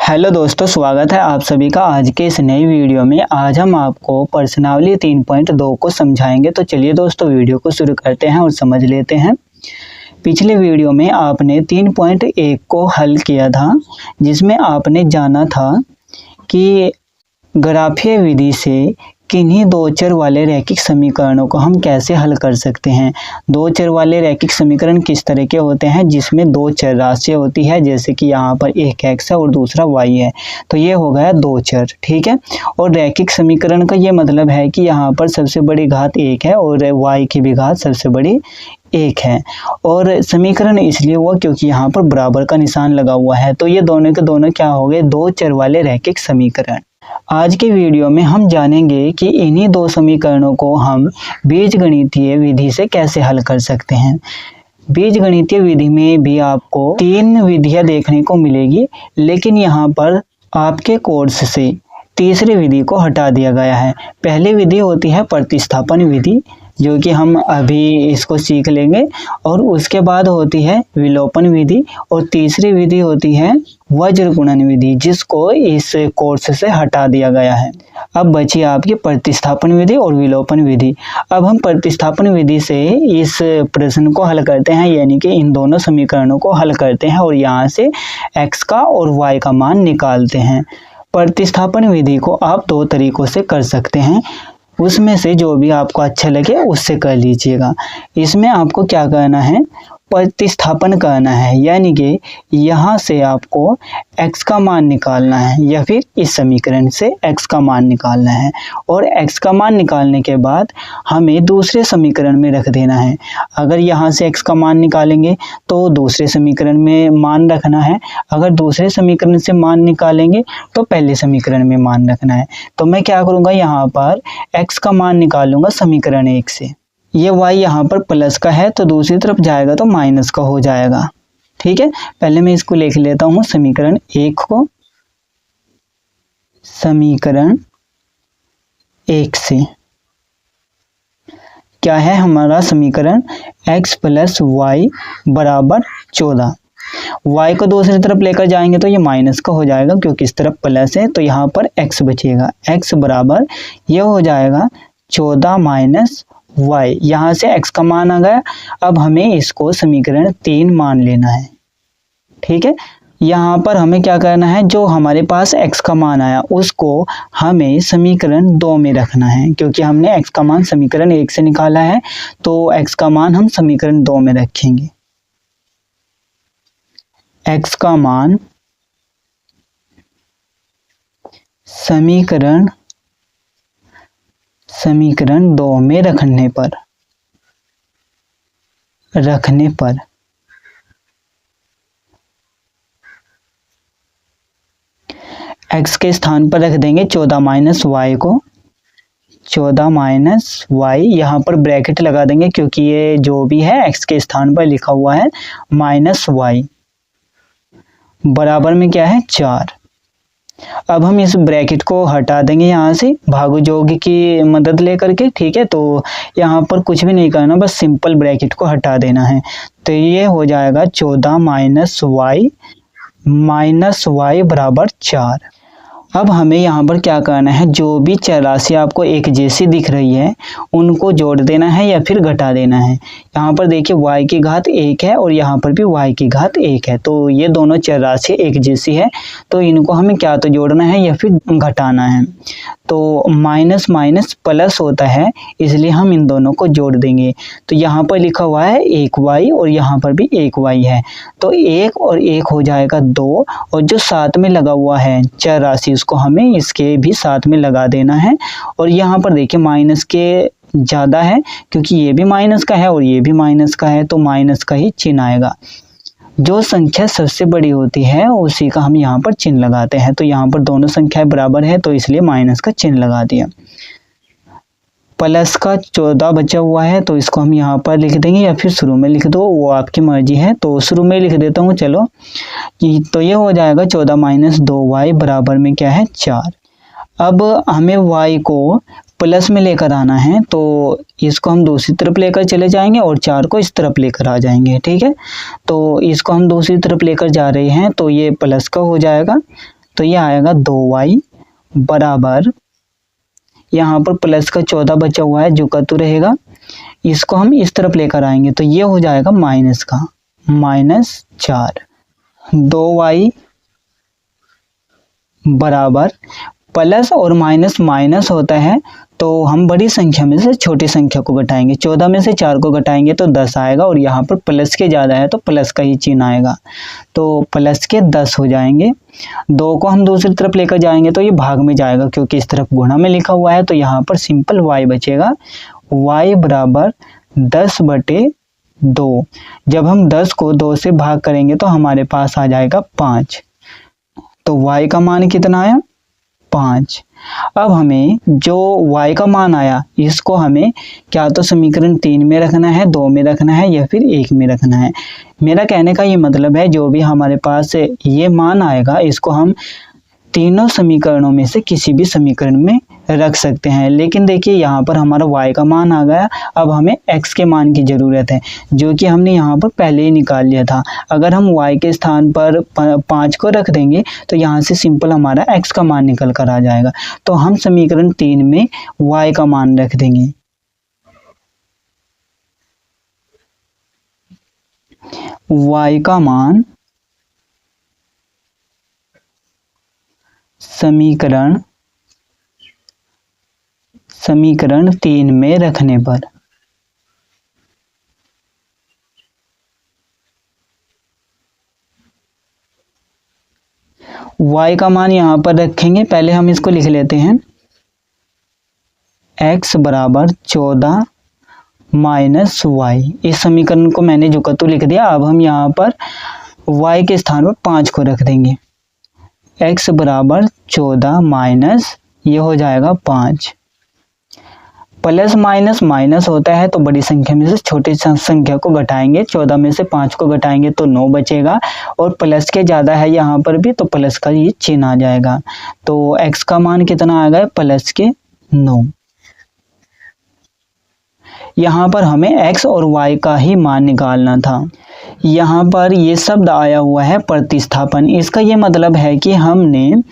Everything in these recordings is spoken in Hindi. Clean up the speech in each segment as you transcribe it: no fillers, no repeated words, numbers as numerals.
हेलो दोस्तों, स्वागत है आप सभी का आज के इस नई वीडियो में। आज हम आपको प्रश्नावली 3.2 को समझाएंगे। तो चलिए दोस्तों, वीडियो को शुरू करते हैं और समझ लेते हैं। पिछले वीडियो में आपने 3.1 को हल किया था, जिसमें आपने जाना था कि ग्राफीय विधि से किन्हीं दो चर वाले रैखिक समीकरणों को हम कैसे हल कर सकते हैं। दो चर वाले रैखिक समीकरण किस तरह के होते हैं, जिसमें दो चर राशियाँ होती है, जैसे कि यहाँ पर एक x है और दूसरा y है। तो ये हो गया दो चर, ठीक है। और रैखिक समीकरण का ये मतलब है कि यहाँ पर सबसे बड़ी घात एक है और y की भी घात सबसे बड़ी एक है। और समीकरण इसलिए हुआ क्योंकि यहाँ पर बराबर का निशान लगा हुआ है। तो ये दोनों के दोनों क्या हो गए, दो चर वाले रैखिक समीकरण। आज के वीडियो में हम जानेंगे कि इन्हीं दो समीकरणों को हम बीजगणितीय विधि से कैसे हल कर सकते हैं। बीजगणितीय विधि में भी आपको तीन विधियां देखने को मिलेगी, लेकिन यहाँ पर आपके कोर्स से तीसरी विधि को हटा दिया गया है। पहली विधि होती है प्रतिस्थापन विधि, जो कि हम अभी इसको सीख लेंगे, और उसके बाद होती है विलोपन विधि, और तीसरी विधि होती है वज्र गुणन विधि, जिसको इस कोर्स से हटा दिया गया है। अब बची आपकी प्रतिस्थापन विधि और विलोपन विधि। अब हम प्रतिस्थापन विधि से इस प्रश्न को हल करते हैं, यानी कि इन दोनों समीकरणों को हल करते हैं और यहाँ से x का और y का मान निकालते हैं। प्रतिस्थापन विधि को आप दो तरीकों से कर सकते हैं, उसमें से जो भी आपको अच्छा लगे उससे कर लीजिएगा। इसमें आपको क्या करना है, प्रतिस्थापन करना है, यानी कि यहाँ से आपको x का मान निकालना है, या फिर इस समीकरण से x का मान निकालना है। और x का मान निकालने के बाद हमें दूसरे समीकरण में रख देना है। अगर यहाँ से x का मान निकालेंगे तो दूसरे समीकरण में मान रखना है, अगर दूसरे समीकरण से मान निकालेंगे तो पहले समीकरण में मान रखना है। तो मैं क्या करूँगा, यहाँ पर x का मान निकालूंगा समीकरण 1 से। ये y यहाँ पर प्लस का है तो दूसरी तरफ जाएगा तो माइनस का हो जाएगा, ठीक है। पहले मैं इसको लिख लेता हूँ समीकरण 1 को। समीकरण 1 से क्या है हमारा समीकरण, x प्लस y बराबर 14। y को दूसरी तरफ लेकर जाएंगे तो ये माइनस का हो जाएगा, क्योंकि इस तरफ प्लस है, तो यहाँ पर x बचेगा। x बराबर ये हो जाएगा 14 माइनस y। यहाँ से x का मान आ गया। अब हमें इसको समीकरण 3 मान लेना है, ठीक है। यहाँ पर हमें क्या करना है, जो हमारे पास x का मान आया उसको हमें समीकरण 2 में रखना है, क्योंकि हमने x का मान समीकरण 1 से निकाला है, तो x का मान हम समीकरण 2 में रखेंगे। x का मान समीकरण 2 में रखने पर x के स्थान पर रख देंगे 14 माइनस y को। 14 माइनस y, यहाँ पर ब्रैकेट लगा देंगे, क्योंकि ये जो भी है x के स्थान पर लिखा हुआ है माइनस y, बराबर में क्या है 4। अब हम इस ब्रैकेट को हटा देंगे यहाँ से भागयोग की मदद लेकर के, ठीक है। तो यहाँ पर कुछ भी नहीं करना, बस सिंपल ब्रैकेट को हटा देना है। तो ये हो जाएगा 14 माइनस y बराबर 4। अब हमें यहाँ पर क्या करना है, जो भी चर राशि आपको एक जैसी दिख रही है उनको जोड़ देना है या फिर घटा देना है। यहाँ पर देखिए y की घात 1 है और यहाँ पर भी y की घात 1 है, तो ये दोनों चर राशि एक जैसी है, तो इनको हमें क्या तो जोड़ना है या फिर घटाना है। तो माइनस माइनस प्लस होता है, इसलिए हम इन दोनों को जोड़ देंगे। तो यहाँ पर लिखा हुआ है 1y और यहाँ पर भी 1y है, तो 1 और 1 हो जाएगा 2, और जो साथ में लगा हुआ है चर राशि उसको हमें इसके भी साथ में लगा देना है। और यहाँ पर देखिए माइनस के ज़्यादा है, क्योंकि ये भी माइनस का है और ये भी माइनस का है, तो माइनस का ही चिन्ह आएगा। जो संख्या सबसे बड़ी होती है उसी का हम यहाँ पर चिन्ह लगाते हैं। तो यहाँ पर दोनों संख्याएं बराबर है, तो इसलिए माइनस का चिन्ह लगा दिया। प्लस का 14 बचा हुआ है, तो इसको हम यहाँ पर लिख देंगे या फिर शुरू में लिख दो, वो आपकी मर्जी है। तो शुरू में लिख देता हूँ, चलो। तो ये हो जाएगा 14 माइनस 2y बराबर में क्या है 4। अब हमें y को प्लस में लेकर आना है, तो इसको हम दूसरी तरफ लेकर चले जाएंगे और 4 को इस तरफ लेकर आ जाएंगे, ठीक है। तो इसको हम दूसरी तरफ लेकर जा रहे हैं, तो ये प्लस का हो जाएगा, तो ये आएगा 2y बराबर, यहाँ पर प्लस का 14 बचा हुआ है जो का तो रहेगा, इसको हम इस तरफ लेकर आएंगे तो ये हो जाएगा माइनस का -4। 2y बराबर, प्लस और माइनस माइनस होता है तो हम बड़ी संख्या में से छोटी संख्या को घटाएंगे। 14 में से 4 को घटाएंगे तो 10 आएगा और यहाँ पर प्लस के ज़्यादा है तो प्लस का ही चिन्ह आएगा, तो प्लस के 10 हो जाएंगे। 2 को हम दूसरी तरफ लेकर जाएंगे तो ये भाग में जाएगा क्योंकि इस तरफ गुणा में लिखा हुआ है, तो यहाँ पर सिंपल y बचेगा। y बराबर 10/2। जब हम 10 को 2 से भाग करेंगे तो हमारे पास आ जाएगा 5, तो y का मान कितना आया 5। अब हमें जो y का मान आया इसको हमें क्या तो समीकरण 3 में रखना है, 2 में रखना है या फिर 1 में रखना है। मेरा कहने का ये मतलब है जो भी हमारे पास ये मान आएगा इसको हम तीनों समीकरणों में से किसी भी समीकरण में रख सकते हैं। लेकिन देखिए यहाँ पर हमारा y का मान आ गया, अब हमें x के मान की ज़रूरत है जो कि हमने यहाँ पर पहले ही निकाल लिया था। अगर हम y के स्थान पर 5 को रख देंगे तो यहाँ से सिंपल हमारा x का मान निकल कर आ जाएगा, तो हम समीकरण 3 में y का मान रख देंगे। y का मान समीकरण 3 में रखने पर y का मान यहाँ पर रखेंगे। पहले हम इसको लिख लेते हैं, x बराबर 14 माइनस y। इस समीकरण को मैंने जो तो लिख दिया। अब हम यहाँ पर y के स्थान पर 5 को रख देंगे। x बराबर 14 माइनस ये हो जाएगा 5। प्लस माइनस माइनस होता है तो बड़ी संख्या में से छोटी संख्या को घटाएंगे। 14 में से 5 को घटाएंगे तो 9 बचेगा और प्लस के ज़्यादा है यहाँ पर भी तो प्लस का ये चिन्ह आ जाएगा। तो x का मान कितना आ गया प्लस के 9। यहाँ पर हमें x और y का ही मान निकालना था। यहाँ पर ये शब्द आया हुआ है प्रतिस्थापन। इसका ये मतलब है कि हमने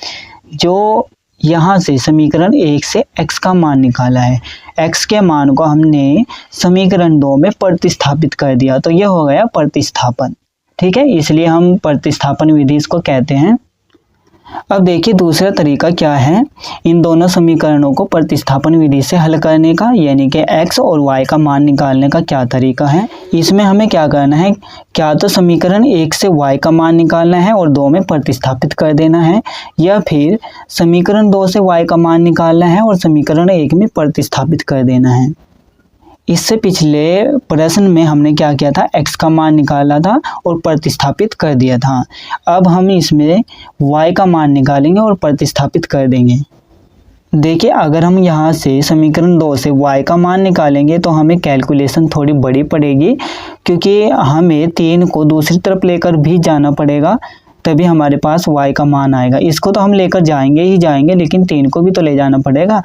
जो यहाँ से समीकरण 1 से x का मान निकाला है, x के मान को हमने समीकरण 2 में प्रतिस्थापित कर दिया, तो ये हो गया प्रतिस्थापन। ठीक है, इसलिए हम प्रतिस्थापन विधि इसको कहते हैं। अब देखिए दूसरा तरीका क्या है इन दोनों समीकरणों को प्रतिस्थापन विधि से हल करने का, यानी कि x और y का मान निकालने का क्या तरीका है। इसमें हमें क्या करना है, क्या तो समीकरण 1 से y का मान निकालना है और 2 में प्रतिस्थापित कर देना है, या फिर समीकरण 2 से y का मान निकालना है और समीकरण 1 में प्रतिस्थापित कर देना है। इससे पिछले प्रश्न में हमने क्या किया था, x का मान निकाला था और प्रतिस्थापित कर दिया था। अब हम इसमें y का मान निकालेंगे और प्रतिस्थापित कर देंगे। देखिए अगर हम यहाँ से समीकरण 2 से y का मान निकालेंगे तो हमें कैलकुलेशन थोड़ी बड़ी पड़ेगी, क्योंकि हमें 3 को दूसरी तरफ लेकर भी जाना पड़ेगा, तभी हमारे पास y का मान आएगा। इसको तो हम लेकर जाएंगे ही जाएंगे, लेकिन 3 को भी तो ले जाना पड़ेगा।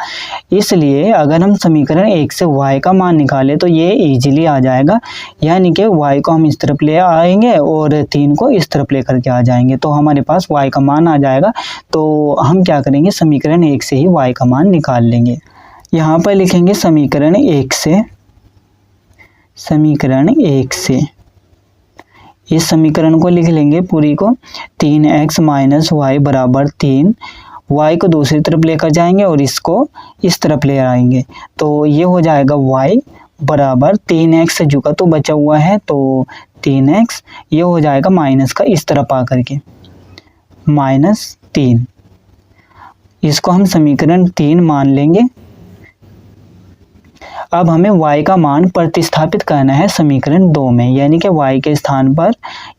इसलिए अगर हम समीकरण 1 से y का मान निकालें तो ये इजीली आ जाएगा, यानी कि y को हम इस तरफ ले आएंगे और 3 को इस तरफ लेकर के आ जाएंगे, तो हमारे पास y का मान आ जाएगा। तो हम क्या करेंगे, समीकरण 1 से ही y का मान निकाल लेंगे। यहाँ पर लिखेंगे समीकरण 1 से इस समीकरण को लिख लेंगे पूरी को। 3x माइनस वाई बराबर 3, y को दूसरी तरफ लेकर जाएंगे और इसको इस तरफ ले आएंगे, तो ये हो जाएगा y बराबर 3x से जुका तो बचा हुआ है तो 3x, ये हो जाएगा माइनस का इस तरफ आकर के -3। इसको हम समीकरण 3 मान लेंगे। अब हमें y का मान प्रतिस्थापित करना है समीकरण 2 में, यानी कि y के स्थान पर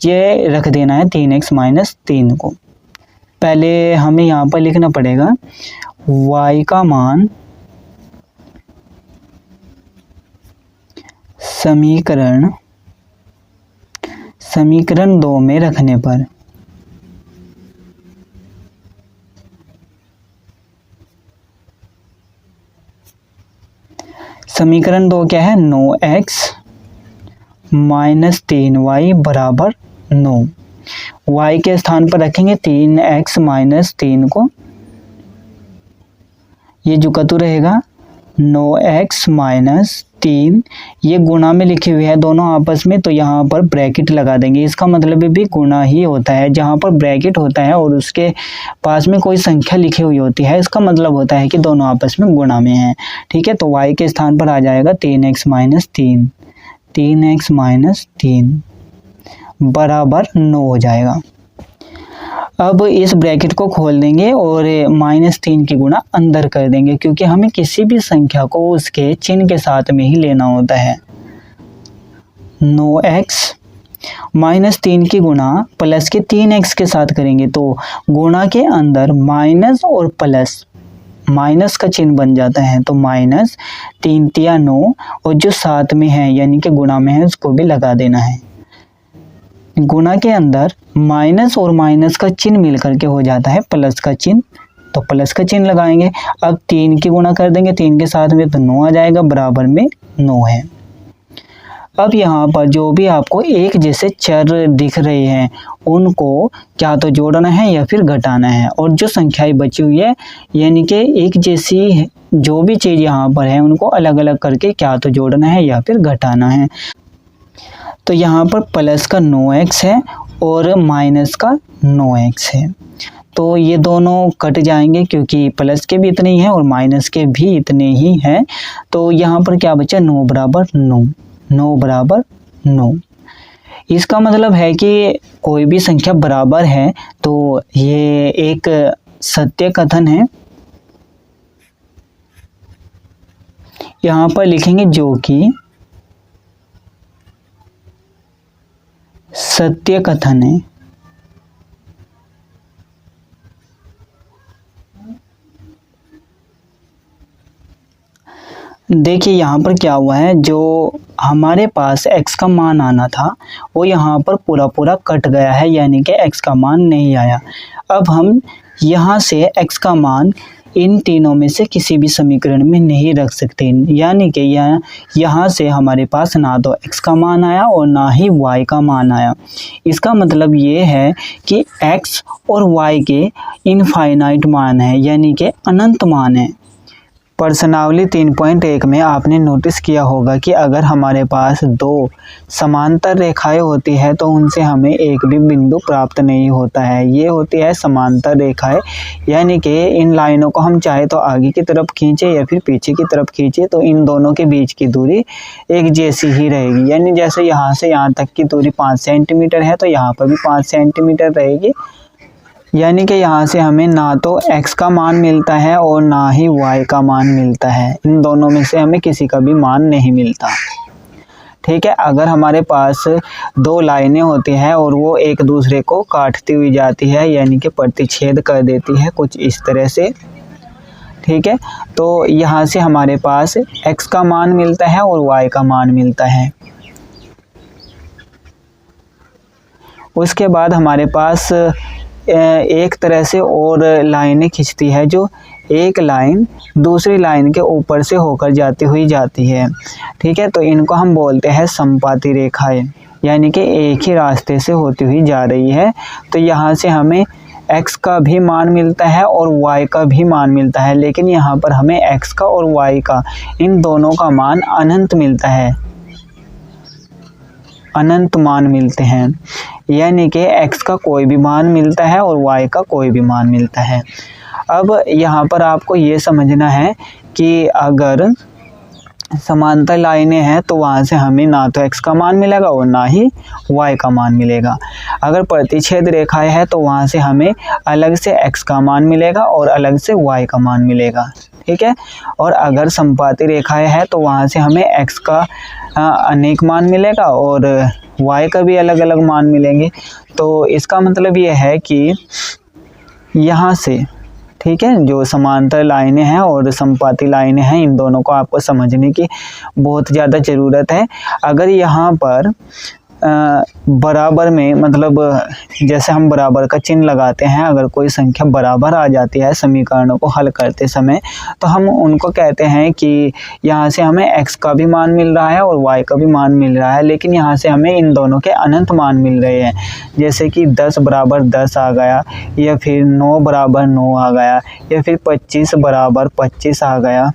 ये रख देना है 3x माइनस 3 को। पहले हमें यहाँ पर लिखना पड़ेगा y का मान समीकरण 2 में रखने पर समीकरण 2 क्या है, 9x माइनस 3y बराबर 9। y के स्थान पर रखेंगे 3x माइनस 3 को, ये जो कतु रहेगा 9x माइनस 3, ये गुणा में लिखे हुए हैं दोनों आपस में, तो यहाँ पर ब्रैकेट लगा देंगे। इसका मतलब भी गुणा ही होता है। जहाँ पर ब्रैकेट होता है और उसके पास में कोई संख्या लिखी हुई होती है, इसका मतलब होता है कि दोनों आपस में गुणा में हैं। ठीक है, तो y के स्थान पर आ जाएगा 3x माइनस 3, 3x माइनस 3 बराबर 9 हो जाएगा। अब इस ब्रैकेट को खोल देंगे और -3 की गुणा अंदर कर देंगे, क्योंकि हमें किसी भी संख्या को उसके चिन्ह के साथ में ही लेना होता है। 9x -3 की गुणा प्लस के 3x के साथ करेंगे, तो गुणा के अंदर माइनस और प्लस, माइनस का चिन्ह बन जाता है, तो माइनस 3 तिया 9 और जो साथ में है यानी कि गुणा में है उसको भी लगा देना है। गुणा के अंदर माइनस और माइनस का चिन्ह मिलकर के हो जाता है प्लस का चिन्ह, तो प्लस का चिन्ह लगाएंगे। अब 3 की गुणा कर देंगे 3 के साथ में, तो 9 आ जाएगा, बराबर में 9 है। अब यहाँ पर जो भी आपको एक जैसे चर दिख रहे हैं उनको क्या तो जोड़ना है या फिर घटाना है, और जो संख्याएं बची हुई है यानी कि एक जैसी जो भी चीज़ यहाँ पर है उनको अलग अलग करके क्या तो जोड़ना है या फिर घटाना है। तो यहाँ पर प्लस का 9x है और माइनस का 9x है, तो ये दोनों कट जाएंगे क्योंकि प्लस के भी इतने ही हैं और माइनस के भी इतने ही हैं। तो यहाँ पर क्या बचा 9 बराबर 9, 9 बराबर 9। इसका मतलब है कि कोई भी संख्या बराबर है तो ये एक सत्य कथन है। यहाँ पर लिखेंगे जो कि सत्य कथन है। देखिए यहाँ पर क्या हुआ है, जो हमारे पास x का मान आना था वो यहाँ पर पूरा पूरा कट गया है, यानी कि x का मान नहीं आया। अब हम यहाँ से x का मान इन तीनों में से किसी भी समीकरण में नहीं रख सकते, यानी कि यहाँ से हमारे पास ना तो x का मान आया और ना ही y का मान आया। इसका मतलब ये है कि x और y के इनफाइनाइट मान है, यानी कि अनंत मान है। प्रश्नावली 3.1 में आपने नोटिस किया होगा कि अगर हमारे पास दो समांतर रेखाएं होती है तो उनसे हमें एक भी बिंदु प्राप्त नहीं होता है। ये होती है समांतर रेखाएं, यानी कि इन लाइनों को हम चाहे तो आगे की तरफ खींचे या फिर पीछे की तरफ खींचे तो इन दोनों के बीच की दूरी एक जैसी ही रहेगी। यानी जैसे यहाँ से यहाँ तक की दूरी 5 सेंटीमीटर है तो यहाँ पर भी 5 सेंटीमीटर रहेगी। यानी कि यहाँ से हमें ना तो x का मान मिलता है और ना ही y का मान मिलता है, इन दोनों में से हमें किसी का भी मान नहीं मिलता। ठीक है, अगर हमारे पास दो लाइनें होती हैं और वो एक दूसरे को काटती हुई जाती है, यानी कि प्रतिच्छेद कर देती है कुछ इस तरह से। ठीक है, तो यहाँ से हमारे पास x का मान मिलता है और y का मान मिलता है। उसके बाद हमारे पास एक तरह से और लाइनें खींचती है, जो एक लाइन दूसरी लाइन के ऊपर से होकर जाती हुई जाती है। ठीक है, तो इनको हम बोलते हैं समपाती रेखाएं, यानी कि एक ही रास्ते से होती हुई जा रही है। तो यहाँ से हमें x का भी मान मिलता है और y का भी मान मिलता है, लेकिन यहाँ पर हमें x का और y का इन दोनों का मान अनंत मिलता है, अनंत मान मिलते हैं। यानी कि x का कोई भी मान मिलता है और y का कोई भी मान मिलता है। अब यहाँ पर आपको ये समझना है कि अगर समांतर लाइनें हैं तो वहाँ से हमें ना तो x का मान मिलेगा और ना ही y का मान मिलेगा। अगर प्रतिच्छेद रेखाएं हैं तो वहाँ से हमें अलग से x का मान मिलेगा और अलग से y का मान मिलेगा। ठीक है, और अगर समपाती रेखाएं हैं तो वहाँ से हमें x का अनेक मान मिलेगा और y का भी अलग अलग मान मिलेंगे। तो इसका मतलब ये है कि यहाँ से, ठीक है, जो समांतर लाइनें हैं और समपाती लाइनें हैं, इन दोनों को आपको समझने की बहुत ज़्यादा ज़रूरत है। अगर यहाँ पर बराबर में, मतलब जैसे हम बराबर का चिन्ह लगाते हैं, अगर कोई संख्या बराबर आ जाती है समीकरणों को हल करते समय, तो हम उनको कहते हैं कि यहाँ से हमें x का भी मान मिल रहा है और y का भी मान मिल रहा है, लेकिन यहाँ से हमें इन दोनों के अनंत मान मिल रहे हैं। जैसे कि 10 बराबर 10 आ गया, या फिर 9 बराबर 9 आ गया, या फिर 25 बराबर 25 आ गया,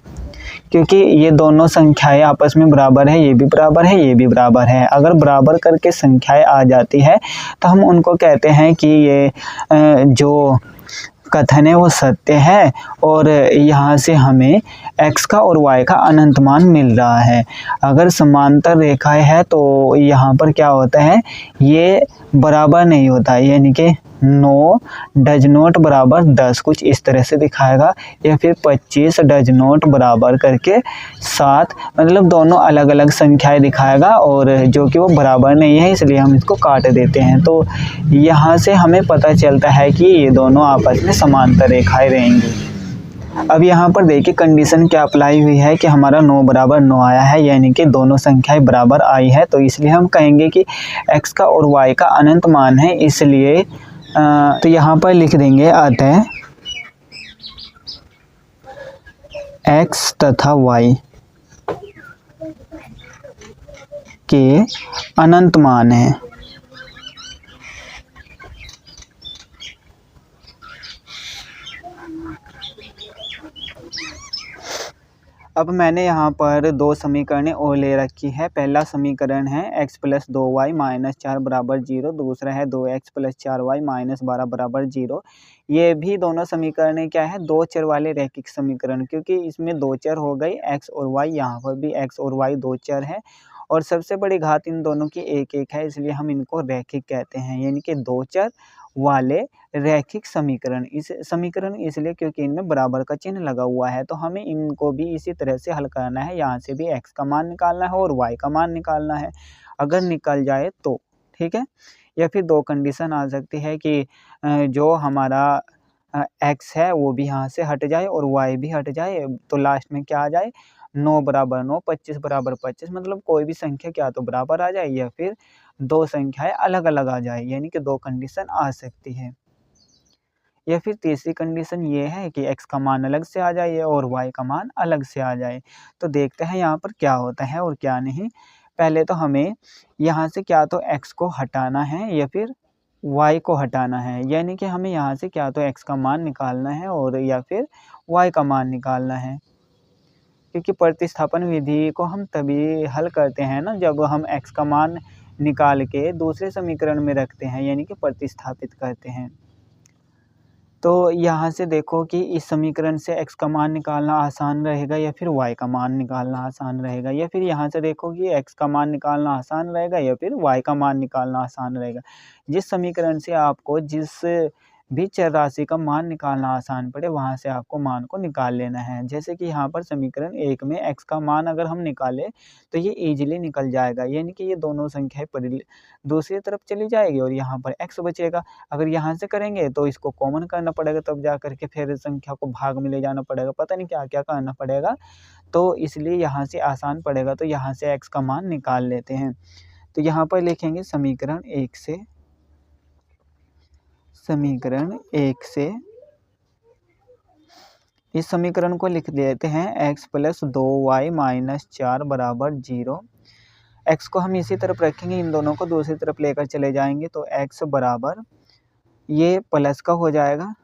क्योंकि ये दोनों संख्याएं आपस में बराबर है, ये भी बराबर है, ये भी बराबर है। अगर बराबर करके संख्याएं आ जाती है तो हम उनको कहते हैं कि ये जो कथन है वो सत्य है, और यहाँ से हमें x का और y का अनंत मान मिल रहा है। अगर समांतर रेखाएं है तो यहाँ पर क्या होता है, ये बराबर नहीं होता, यानी कि 9 डज नॉट बराबर 10 कुछ इस तरह से दिखाएगा, या फिर 25 डज नॉट बराबर करके 7, मतलब दोनों अलग अलग संख्याएं दिखाएगा, और जो कि वो बराबर नहीं है, इसलिए हम इसको काट देते हैं। तो यहाँ से हमें पता चलता है कि ये दोनों आपस में समांतर रेखाएं रहेंगी। अब यहाँ पर देखिए कंडीशन क्या अप्लाई हुई है कि हमारा 9 बराबर 9 आया है, यानी कि दोनों संख्याएं बराबर आई है, तो इसलिए हम कहेंगे कि x का और y का अनंत मान है। इसलिए तो यहाँ पर लिख देंगे अतः x तथा y के अनंत मान है। अब मैंने यहाँ पर दो समीकरणें और ले रखी है। पहला समीकरण है x प्लस 2y माइनस 4 बराबर 0, दूसरा है 2x प्लस 4y माइनस 12 बराबर 0। ये भी दोनों समीकरण क्या है, दो चर वाले रैखिक समीकरण, क्योंकि इसमें दो चर हो गई x और y, यहाँ पर भी x और y दो चर है, और सबसे बड़ी घात इन दोनों की एक एक है, इसलिए हम इनको रैखिक कहते हैं, यानी कि दो चर वाले रैखिक समीकरण। इस समीकरण इसलिए क्योंकि इनमें बराबर का चिन्ह लगा हुआ है, तो हमें इनको भी इसी तरह से हल करना है। यहाँ से भी x का मान निकालना है और y का मान निकालना है, अगर निकल जाए तो ठीक है। या फिर दो कंडीशन आ सकती है कि जो हमारा x है वो भी यहाँ से हट जाए और y भी हट जाए, तो लास्ट में क्या आ जाए, 9 बराबर 9, 25 बराबर 25, मतलब कोई भी संख्या क्या तो बराबर आ जाए या फिर दो संख्याएं अलग अलग आ जाए, यानी कि दो कंडीशन आ सकती है। या फिर तीसरी कंडीशन ये है कि x का मान अलग से आ जाए और y का मान अलग से आ जाए। तो देखते हैं यहाँ पर क्या होता है और क्या नहीं। पहले तो हमें यहाँ से क्या तो x को हटाना है या फिर y को हटाना है, यानी कि हमें यहाँ से क्या तो x का मान निकालना है और या फिर y का मान निकालना है, क्योंकि प्रतिस्थापन विधि को हम तभी हल करते हैं ना जब हम x का मान निकाल के दूसरे समीकरण में रखते हैं, यानी कि प्रतिस्थापित करते हैं। तो यहाँ से देखो कि इस समीकरण से x का मान निकालना आसान रहेगा या फिर y का मान निकालना आसान रहेगा, या फिर यहाँ से देखो कि x का मान निकालना आसान रहेगा या फिर y का मान निकालना आसान रहेगा। जिस समीकरण से आपको जिस भी चर राशि का मान निकालना आसान पड़े वहाँ से आपको मान को निकाल लेना है। जैसे कि यहाँ पर समीकरण 1 में x का मान अगर हम निकालें तो ये ईजिली निकल जाएगा, यानी कि ये दोनों संख्याएं दूसरी तरफ चली जाएगी और यहाँ पर x बचेगा। अगर यहाँ से करेंगे तो इसको कॉमन करना पड़ेगा, तब जा करके फिर संख्या को भाग में ले जाना पड़ेगा, पता नहीं क्या क्या करना पड़ेगा, तो इसलिए यहाँ से आसान पड़ेगा, तो यहाँ से x का मान निकाल लेते हैं। तो यहाँ पर लिखेंगे समीकरण 1 से इस समीकरण को लिख देते हैं x प्लस 2y माइनस 4 बराबर 0। x को हम इसी तरफ रखेंगे, इन दोनों को दूसरी तरफ लेकर चले जाएंगे, तो x बराबर ये प्लस का हो जाएगा,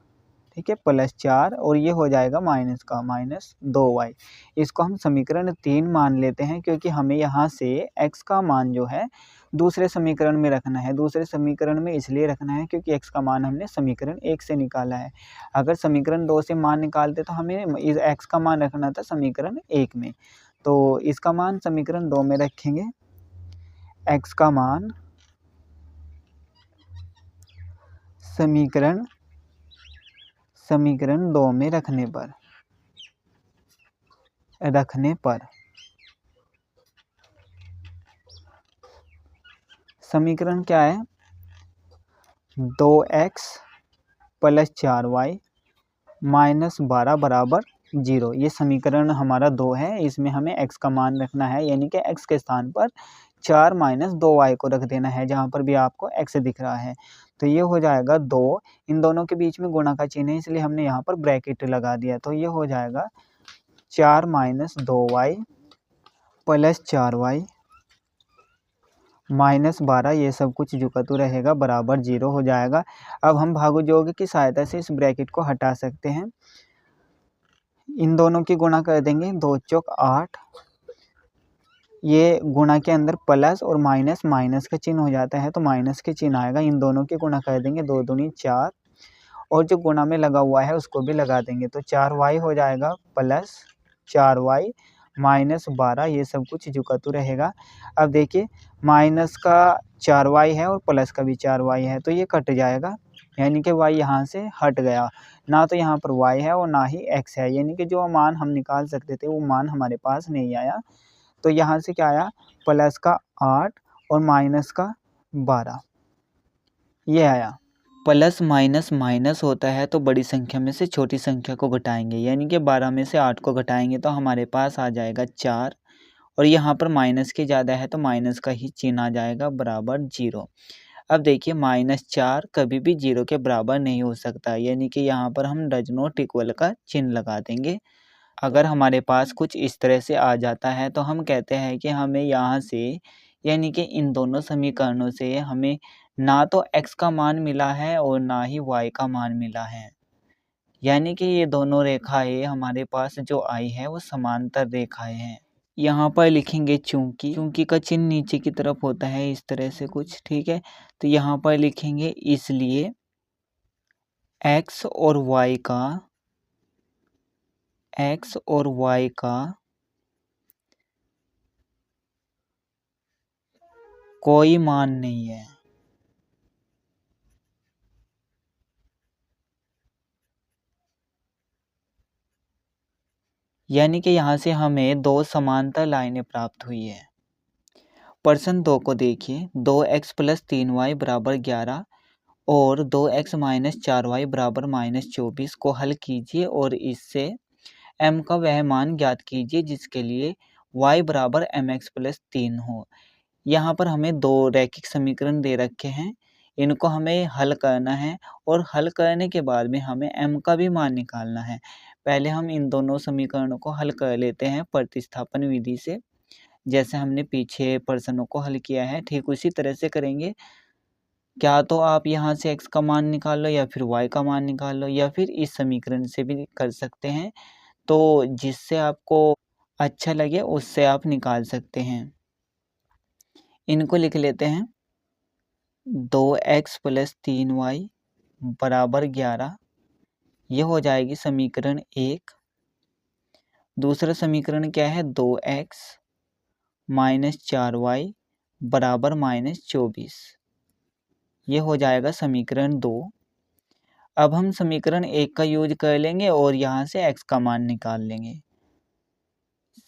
ठीक है, प्लस 4, और ये हो जाएगा माइनस का, माइनस 2y। इसको हम समीकरण 3 मान लेते हैं, क्योंकि हमें यहाँ से x का मान जो है दूसरे समीकरण में रखना है। दूसरे समीकरण में इसलिए रखना है क्योंकि x का मान हमने समीकरण 1 से निकाला है। अगर समीकरण 2 से मान निकालते तो हमें इस x का मान रखना था समीकरण 1 में, तो इसका मान समीकरण 2 में रखेंगे। x का मान समीकरण 2 में रखने पर समीकरण क्या है, 2x प्लस 4y माइनस 12 बराबर 0। ये समीकरण हमारा 2 है, इसमें हमें x का मान रखना है, यानी कि x के स्थान पर 4 माइनस 2y को रख देना है, जहाँ पर भी आपको x दिख रहा है। तो ये हो जाएगा 2, इन दोनों के बीच में गुणा का चिन्ह है इसलिए हमने यहाँ पर ब्रैकेट लगा दिया। तो ये हो जाएगा 4 minus 2y plus 4y minus 12, ये सब कुछ जुकतू रहेगा बराबर 0 हो जाएगा। अब हम भागोयोग की सहायता से इस ब्रैकेट को हटा सकते हैं। इन दोनों की गुणा कर देंगे, 2 चौक 8, ये गुणा के अंदर प्लस और माइनस, माइनस का चिन्ह हो जाता है तो माइनस के चिन्ह आएगा। इन दोनों की गुणा कर देंगे, 2 दूनी 4, और जो गुणा में लगा हुआ है उसको भी लगा देंगे। तो 4y हो जाएगा प्लस 4y माइनस 12, ये सब कुछ जुकतू रहेगा। अब देखिए माइनस का 4y है और प्लस का भी 4y है, तो ये कट जाएगा, यानी कि y यहाँ से हट गया। ना तो यहाँ पर y है और ना ही x है, यानी कि जो मान हम निकाल सकते थे वो मान हमारे पास नहीं आया। तो यहाँ से क्या आया, प्लस का 8 और माइनस का 12, ये आया। प्लस माइनस माइनस होता है तो बड़ी संख्या में से छोटी संख्या को घटाएंगे, यानी कि 12 में से 8 को घटाएंगे तो हमारे पास आ जाएगा 4, और यहाँ पर माइनस के ज़्यादा है तो माइनस का ही चिन्ह आ जाएगा बराबर 0। अब देखिए -4 कभी भी 0 के बराबर नहीं हो सकता, यानी कि यहाँ पर हम डज नॉट इक्वल का चिन्ह लगा देंगे। अगर हमारे पास कुछ इस तरह से आ जाता है तो हम कहते हैं कि हमें यहाँ से, यानी कि इन दोनों समीकरणों से हमें ना तो x का मान मिला है और ना ही y का मान मिला है, यानी कि ये दोनों रेखाएं हमारे पास जो आई है वो समांतर रेखाएं हैं। यहाँ पर लिखेंगे चूंकि, चूंकि का चिन्ह नीचे की तरफ होता है इस तरह से कुछ, ठीक है। तो यहाँ पर लिखेंगे इसलिए x और y का कोई मान नहीं है। यानी कि यहाँ से हमें 2 समांतर लाइनें प्राप्त हुई है। प्रश्न 2 को देखिए, 2x प्लस 3y बराबर 11 और 2x माइनस 4y बराबर -24 को हल कीजिए और इससे m का वह मान ज्ञात कीजिए जिसके लिए y बराबर mx प्लस 3 हो। यहाँ पर हमें 2 रैखिक समीकरण दे रखे हैं, इनको हमें हल करना है और हल करने के बाद में हमें m का भी मान निकालना है। पहले हम इन दोनों समीकरणों को हल कर लेते हैं प्रतिस्थापन विधि से, जैसे हमने पीछे प्रश्नों को हल किया है ठीक उसी तरह से करेंगे। क्या तो आप यहाँ से x का मान निकाल लो या फिर y का मान निकाल लो, या फिर इस समीकरण से भी कर सकते हैं, तो जिससे आपको अच्छा लगे उससे आप निकाल सकते हैं। इनको लिख लेते हैं, 2x प्लस 3y बराबर 11, ये हो जाएगी समीकरण 1। दूसरा समीकरण क्या है, 2x माइनस 4y बराबर -24, ये हो जाएगा समीकरण 2। अब हम समीकरण 1 का यूज कर लेंगे और यहाँ से x का मान निकाल लेंगे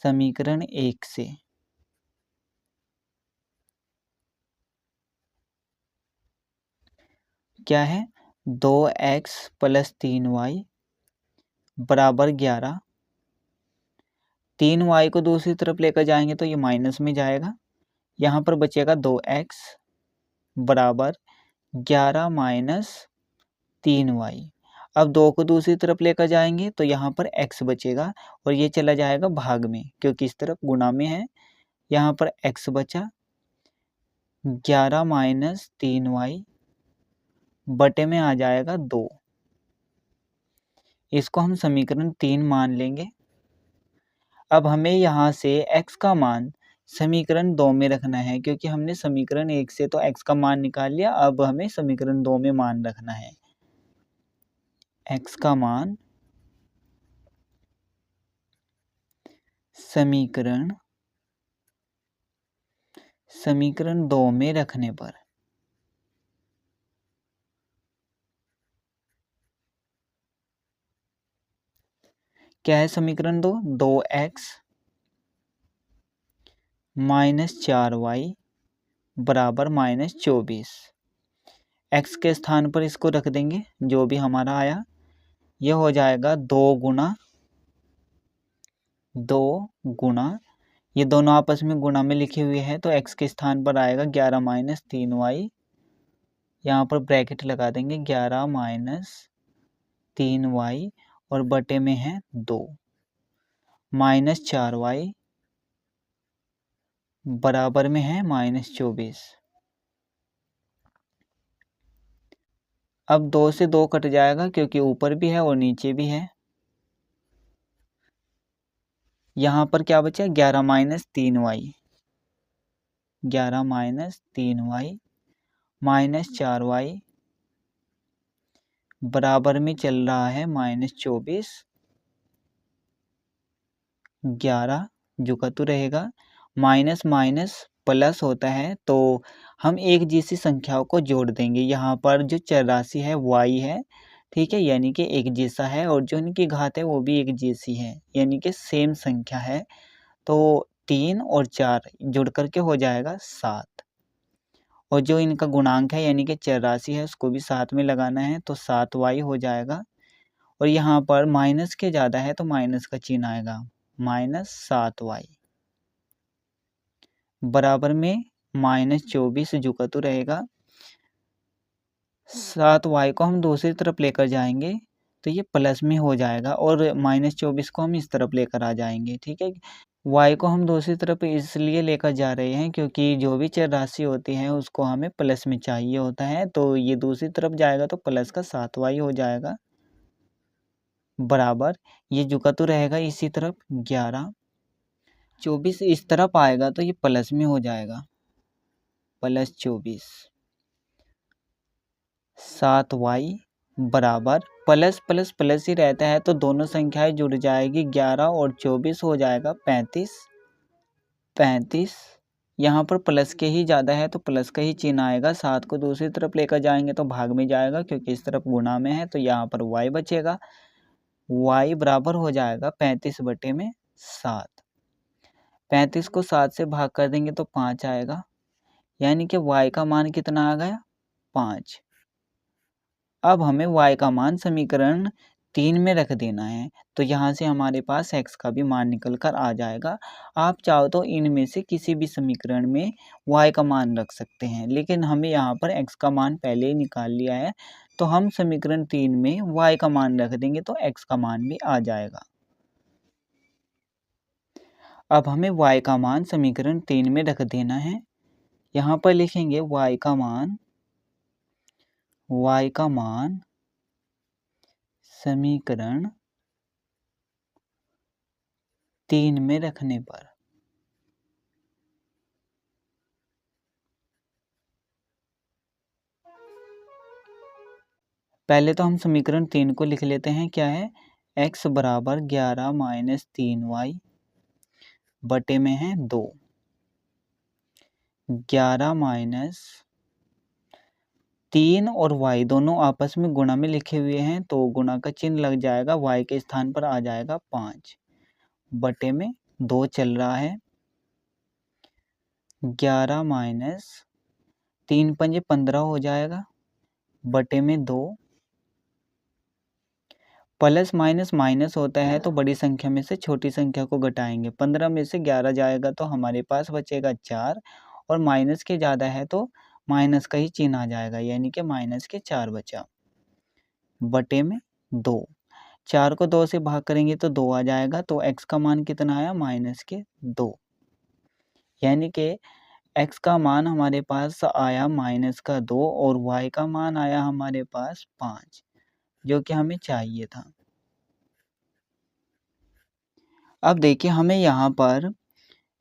समीकरण 1 से। क्या है, 2x प्लस 3y बराबर 11, 3y को दूसरी तरफ लेकर जाएंगे तो ये माइनस में जाएगा, यहाँ पर बचेगा 2x बराबर 11 माइनस 3y। अब 2 को दूसरी तरफ लेकर जाएंगे तो यहाँ पर x बचेगा और ये चला जाएगा भाग में, क्योंकि इस तरफ गुणा में है। यहाँ पर x बचा 11 माइनस 3y बटे में आ जाएगा 2। इसको हम समीकरण 3 मान लेंगे। अब हमें यहाँ से x का मान समीकरण 2 में रखना है, क्योंकि हमने समीकरण 1 से तो x का मान निकाल लिया, अब हमें समीकरण 2 में मान रखना है। x का मान समीकरण 2 में रखने पर क्या है समीकरण 2, 2x माइनस 4y बराबर -24। x के स्थान पर इसको रख देंगे, जो भी हमारा आया यह हो जाएगा 2 गुना ये दोनों आपस में गुणा में लिखे हुए हैं तो x के स्थान पर आएगा 11 माइनस 3y, यहाँ पर ब्रैकेट लगा देंगे 11 माइनस 3y और बटे में है 2 माइनस 4y बराबर में है माइनस 24। अब 2 से 2 कट जाएगा क्योंकि ऊपर भी है और नीचे भी है। यहाँ पर क्या बचा 11 minus 3y, 11 minus 3y minus 4y बराबर में चल रहा है माइनस 24। 11 जो का तो रहेगा, माइनस माइनस प्लस होता है तो हम एक जैसी संख्याओं को जोड़ देंगे। यहाँ पर जो चर राशि है y है, ठीक है, यानी कि एक जैसा है, और जो इनकी घात है वो भी एक जैसी है, यानी कि सेम संख्या है। तो 3 और 4 जुड़ करके हो जाएगा 7, और जो इनका गुणांक है यानी कि चर राशि है उसको भी साथ में लगाना है तो 7y हो जाएगा। और यहाँ पर माइनस के ज़्यादा है तो माइनस का चिन्ह आएगा, माइनस 7y बराबर में माइनस 24 जो का तो रहेगा। 7y को हम दूसरी तरफ लेकर जाएंगे तो ये प्लस में हो जाएगा, और माइनस 24 को हम इस तरफ लेकर आ जाएंगे, ठीक है। y को हम दूसरी तरफ इसलिए लेकर जा रहे हैं क्योंकि जो भी चर राशि होती है उसको हमें प्लस में चाहिए होता है, तो ये दूसरी तरफ जाएगा तो प्लस का 7y हो जाएगा बराबर, ये जो का तो रहेगा इसी तरफ 11, 24 इस तरफ आएगा तो ये प्लस में हो जाएगा, प्लस 24, 7y बराबर, प्लस प्लस प्लस ही रहता है तो दोनों संख्याएं जुड़ जाएगी, 11 और 24 हो जाएगा 35। यहाँ पर प्लस के ही ज़्यादा है तो प्लस का ही चिन्ह आएगा। 7 को दूसरी तरफ लेकर जाएंगे तो भाग में जाएगा क्योंकि इस तरफ गुणा में है, तो यहाँ पर y बचेगा, y बराबर हो जाएगा 35 बटे में 7। 35 को 7 से भाग कर देंगे तो 5 आएगा, यानी कि y का मान कितना आ गया 5। अब हमें y का मान समीकरण 3 में रख देना है, तो यहाँ से हमारे पास x का भी मान निकल कर आ जाएगा। आप चाहो तो इनमें से किसी भी समीकरण में y का मान रख सकते हैं, लेकिन हमें यहाँ पर x का मान पहले ही निकाल लिया है तो हम समीकरण 3 में y का मान रख देंगे तो x का मान भी आ जाएगा। अब हमें y का मान समीकरण 3 में रख देना है। यहाँ पर लिखेंगे y का मान समीकरण 3 में रखने पर पहले तो हम समीकरण 3 को लिख लेते हैं। क्या है, x बराबर 11 माइनस 3y बटे में है 2, 11 माइनस 3 और y दोनों आपस में गुणा में लिखे हुए हैं तो गुणा का चिन्ह लग जाएगा, y के स्थान पर आ जाएगा 5 बटे में 2 चल रहा है, 11 माइनस 3 पंजे 15 हो जाएगा बटे में 2, प्लस माइनस माइनस होता है तो बड़ी संख्या में से छोटी संख्या को घटाएंगे, 15 में से 11 जाएगा तो हमारे पास बचेगा 4, और माइनस के ज़्यादा है तो माइनस का ही चिन्ह आ जाएगा, यानी कि माइनस के 4 बचा बटे में 2। 4 को 2 से भाग करेंगे तो 2 आ जाएगा, तो x का मान कितना आया माइनस के 2, यानी कि x का मान हमारे पास आया माइनस का 2 और y का मान आया हमारे पास 5, जो कि हमें चाहिए था। अब देखिए हमें यहाँ पर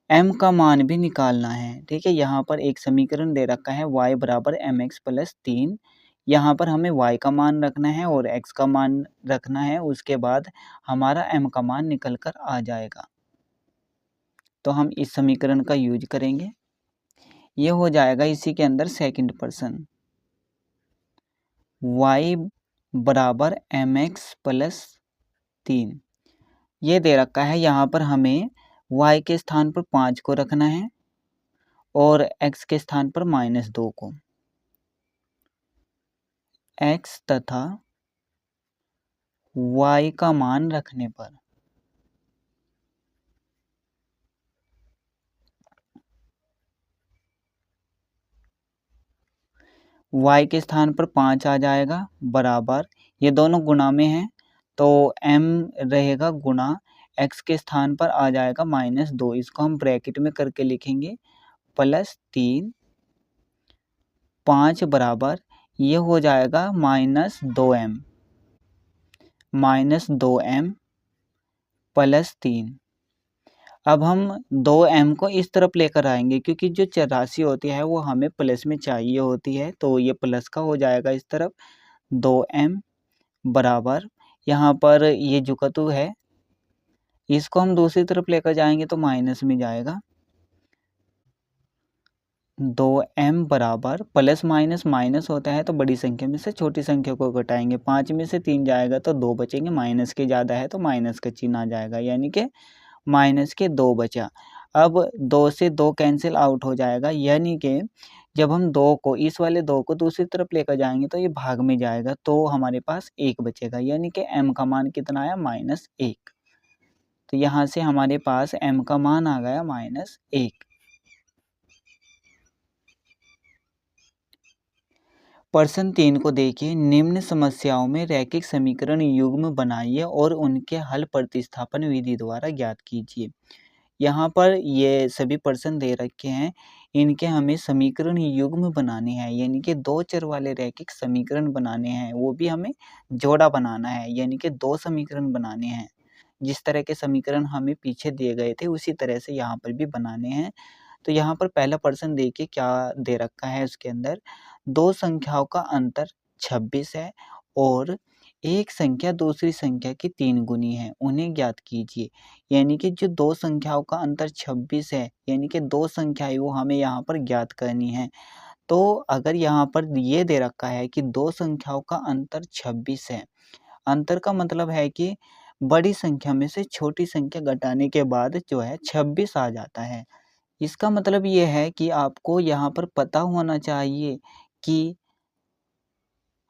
m का मान भी निकालना है, ठीक है। यहाँ पर एक समीकरण दे रखा है y बराबर mx प्लस 3, यहाँ पर हमें y का मान रखना है और x का मान रखना है, उसके बाद हमारा m का मान निकल कर आ जाएगा। तो हम इस समीकरण का यूज करेंगे, ये हो जाएगा इसी के अंदर सेकंड पर्सन, y बराबर mx प्लस 3 ये दे रखा है। यहाँ पर हमें y के स्थान पर 5 को रखना है और x के स्थान पर -2 को, x तथा y का मान रखने पर y के स्थान पर 5 आ जाएगा बराबर, ये दोनों गुणा में हैं तो m रहेगा गुणा x के स्थान पर आ जाएगा -2, इसको हम ब्रैकेट में करके लिखेंगे +3 5 बराबर ये हो जाएगा -2m +3। अब हम 2m को इस तरफ लेकर आएंगे क्योंकि जो चर राशि होती है वो हमें प्लस में चाहिए होती है, तो ये प्लस का हो जाएगा इस तरफ 2m बराबर, यहाँ पर ये जुकतु है इसको हम दूसरी तरफ लेकर जाएंगे तो माइनस में जाएगा 2m बराबर प्लस माइनस माइनस होता है तो बड़ी संख्या में से छोटी संख्या को घटाएंगे, 5 में से 3 जाएगा तो 2 बचेंगे, माइनस के ज़्यादा है तो माइनस का चिन्ह आ जाएगा, यानी कि माइनस के 2 बचा। अब 2 से 2 कैंसिल आउट हो जाएगा, यानी कि जब हम 2 को इस वाले 2 को दूसरी तरफ लेकर जाएंगे तो ये भाग में जाएगा तो हमारे पास 1 बचेगा, यानी कि m का मान कितना आया -1। तो यहाँ से हमारे पास m का मान आ गया -1। प्रश्न 3 को देखिए, निम्न समस्याओं में रैखिक समीकरण युग्म बनाइए और उनके हल प्रतिस्थापन विधि द्वारा ज्ञात कीजिए। यहाँ पर ये सभी प्रश्न दे रखे हैं, इनके हमें समीकरण युग्म बनाने हैं, यानी कि 2 चर वाले रैखिक समीकरण बनाने हैं, वो भी हमें जोड़ा बनाना है, यानी कि 2 समीकरण बनाने हैं। जिस तरह के समीकरण हमें पीछे दिए गए थे उसी तरह से यहाँ पर भी बनाने हैं। तो यहाँ पर पहला प्रश्न देखिए क्या दे रखा है, उसके अंदर 2 संख्याओं का अंतर 26 है और एक संख्या दूसरी संख्या की 3 गुनी है, उन्हें ज्ञात कीजिए। यानी कि जो 2 संख्याओं का अंतर 26 है, यानी कि 2 संख्याएं वो हमें यहाँ पर ज्ञात करनी है। तो अगर यहाँ पर ये दे रखा है कि 2 संख्याओं का अंतर 26 है, अंतर का मतलब है कि बड़ी संख्या में से छोटी संख्या घटाने के बाद जो है 26 आ जाता है। इसका मतलब ये है कि आपको यहाँ पर पता होना चाहिए कि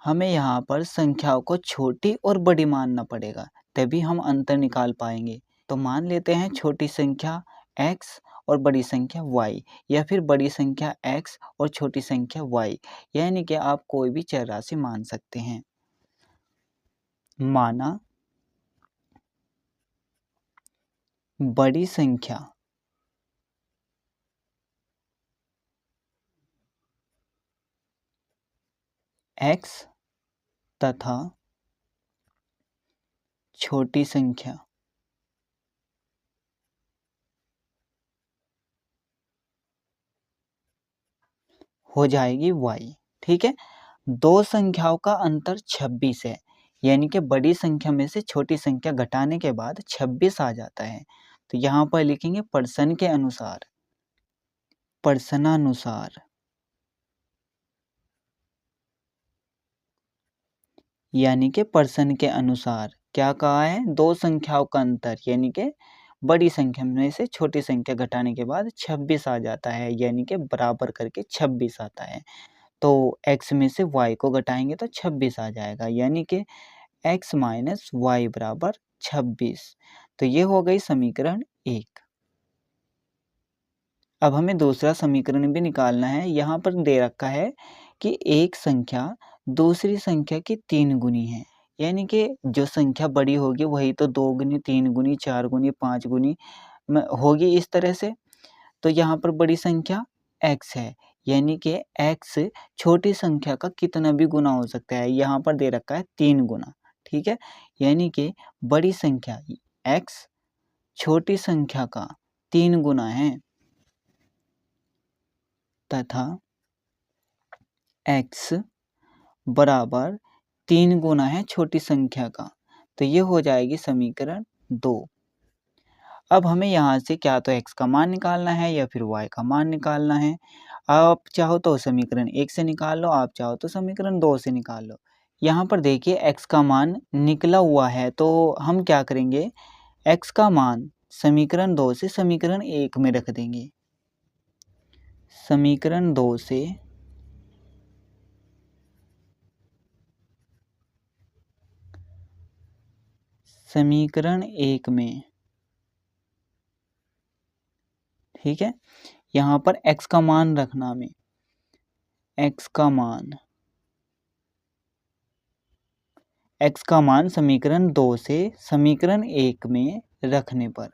हमें यहाँ पर संख्याओं को छोटी और बड़ी मानना पड़ेगा, तभी हम अंतर निकाल पाएंगे। तो मान लेते हैं छोटी संख्या x और बड़ी संख्या y, या फिर बड़ी संख्या x और छोटी संख्या y, यानी कि आप कोई भी चर राशि मान सकते हैं। माना बड़ी संख्या x तथा छोटी संख्या हो जाएगी y। ठीक है, 2 संख्याओं का अंतर 26 है, यानी कि बड़ी संख्या में से छोटी संख्या घटाने के बाद 26 आ जाता है। तो यहाँ पर लिखेंगे प्रश्न के अनुसार, प्रश्नानुसार, यानी कि प्रश्न के अनुसार क्या कहा है, 2 संख्याओं का अंतर, यानी कि बड़ी संख्या में से छोटी संख्या घटाने के बाद 26 आ जाता है, यानी कि बराबर करके 26 आता है। तो x में से y को घटाएंगे तो 26 आ जाएगा, यानी कि x माइनस वाई बराबर 26। तो ये हो गई समीकरण 1। अब हमें दूसरा समीकरण भी निकालना है। यहाँ पर दे रखा है कि एक संख्या दूसरी संख्या की 3 गुनी है, यानी कि जो संख्या बड़ी होगी वही तो 2 गुनी, 3 गुनी, 4 गुनी, 5 गुनी होगी इस तरह से। तो यहाँ पर बड़ी संख्या x है, यानी कि x छोटी संख्या का कितना भी गुना हो सकता है, यहाँ पर दे रखा है 3 गुना। ठीक है, यानी कि बड़ी संख्या x छोटी संख्या का 3 गुना है तथा x बराबर 3 गुना है छोटी संख्या का। तो ये हो जाएगी समीकरण 2। अब हमें यहाँ से क्या तो x का मान निकालना है या फिर y का मान निकालना है। आप चाहो तो समीकरण 1 से निकाल लो, आप चाहो तो समीकरण 2 से निकाल लो। यहाँ पर देखिए x का मान निकला हुआ है, तो हम क्या करेंगे, x का मान समीकरण 2 से समीकरण 1 में रख देंगे। समीकरण 2 से समीकरण 1 में, ठीक है, यहाँ पर x का मान रखना में, x का मान x का मान समीकरण 2 से समीकरण 1 में रखने पर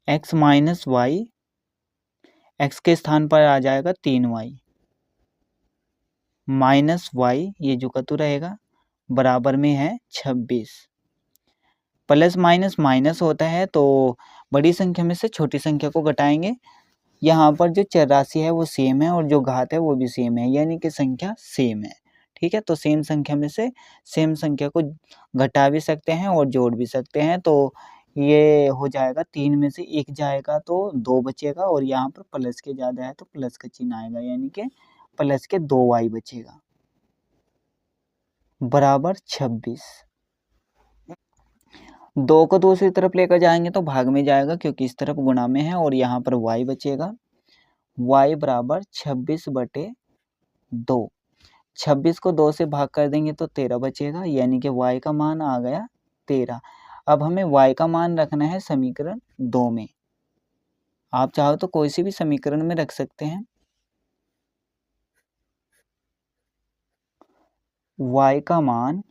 x माइनस वाई, x के स्थान पर आ जाएगा 3y माइनस वाई, ये जो कतु रहेगा बराबर में है 26। प्लस माइनस माइनस होता है तो बड़ी संख्या में से छोटी संख्या को घटाएंगे। यहाँ पर जो चर राशि है वो सेम है और जो घात है वो भी सेम है, यानी कि संख्या सेम है। ठीक है, तो सेम संख्या में से सेम संख्या को घटा भी सकते हैं और जोड़ भी सकते हैं। तो ये हो जाएगा 3 में से 1 जाएगा तो 2 बचेगा और यहाँ पर प्लस के ज़्यादा है तो प्लस का चिन्ह आएगा, यानी कि प्लस के 2y बचेगा बराबर 26। 2 को दूसरी तरफ लेकर जाएंगे तो भाग में जाएगा क्योंकि इस तरफ गुणा में है और यहाँ पर y बचेगा, y बराबर 26/2। 26 को 2 से भाग कर देंगे तो 13 बचेगा, यानी कि y का मान आ गया 13। अब हमें y का मान रखना है समीकरण 2 में। आप चाहो तो कोई सी भी समीकरण में रख सकते हैं। y का मान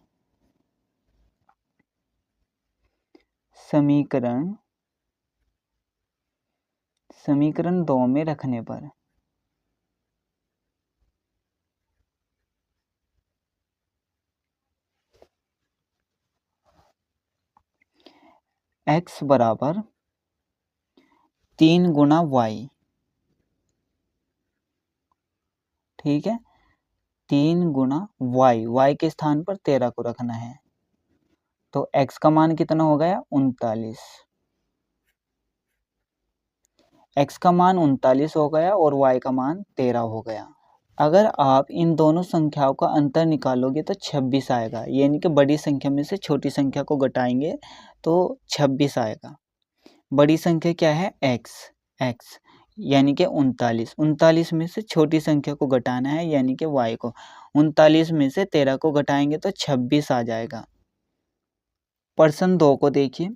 समीकरण 2 में रखने पर x बराबर 3 गुना y, ठीक है, 3 गुना y के स्थान पर 13 को रखना है तो x का मान कितना हो गया 39। x का मान 39 हो गया और y का मान 13 हो गया। अगर आप इन दोनों संख्याओं का अंतर निकालोगे तो 26 आएगा, यानी कि बड़ी संख्या में से छोटी संख्या को घटाएंगे तो 26 आएगा। बड़ी संख्या क्या है x यानी कि 39। 39 में से छोटी संख्या को घटाना है यानी कि y को। 39 में से 13 को घटाएंगे तो 26 आ जाएगा। प्रश्न 2 को देखिए।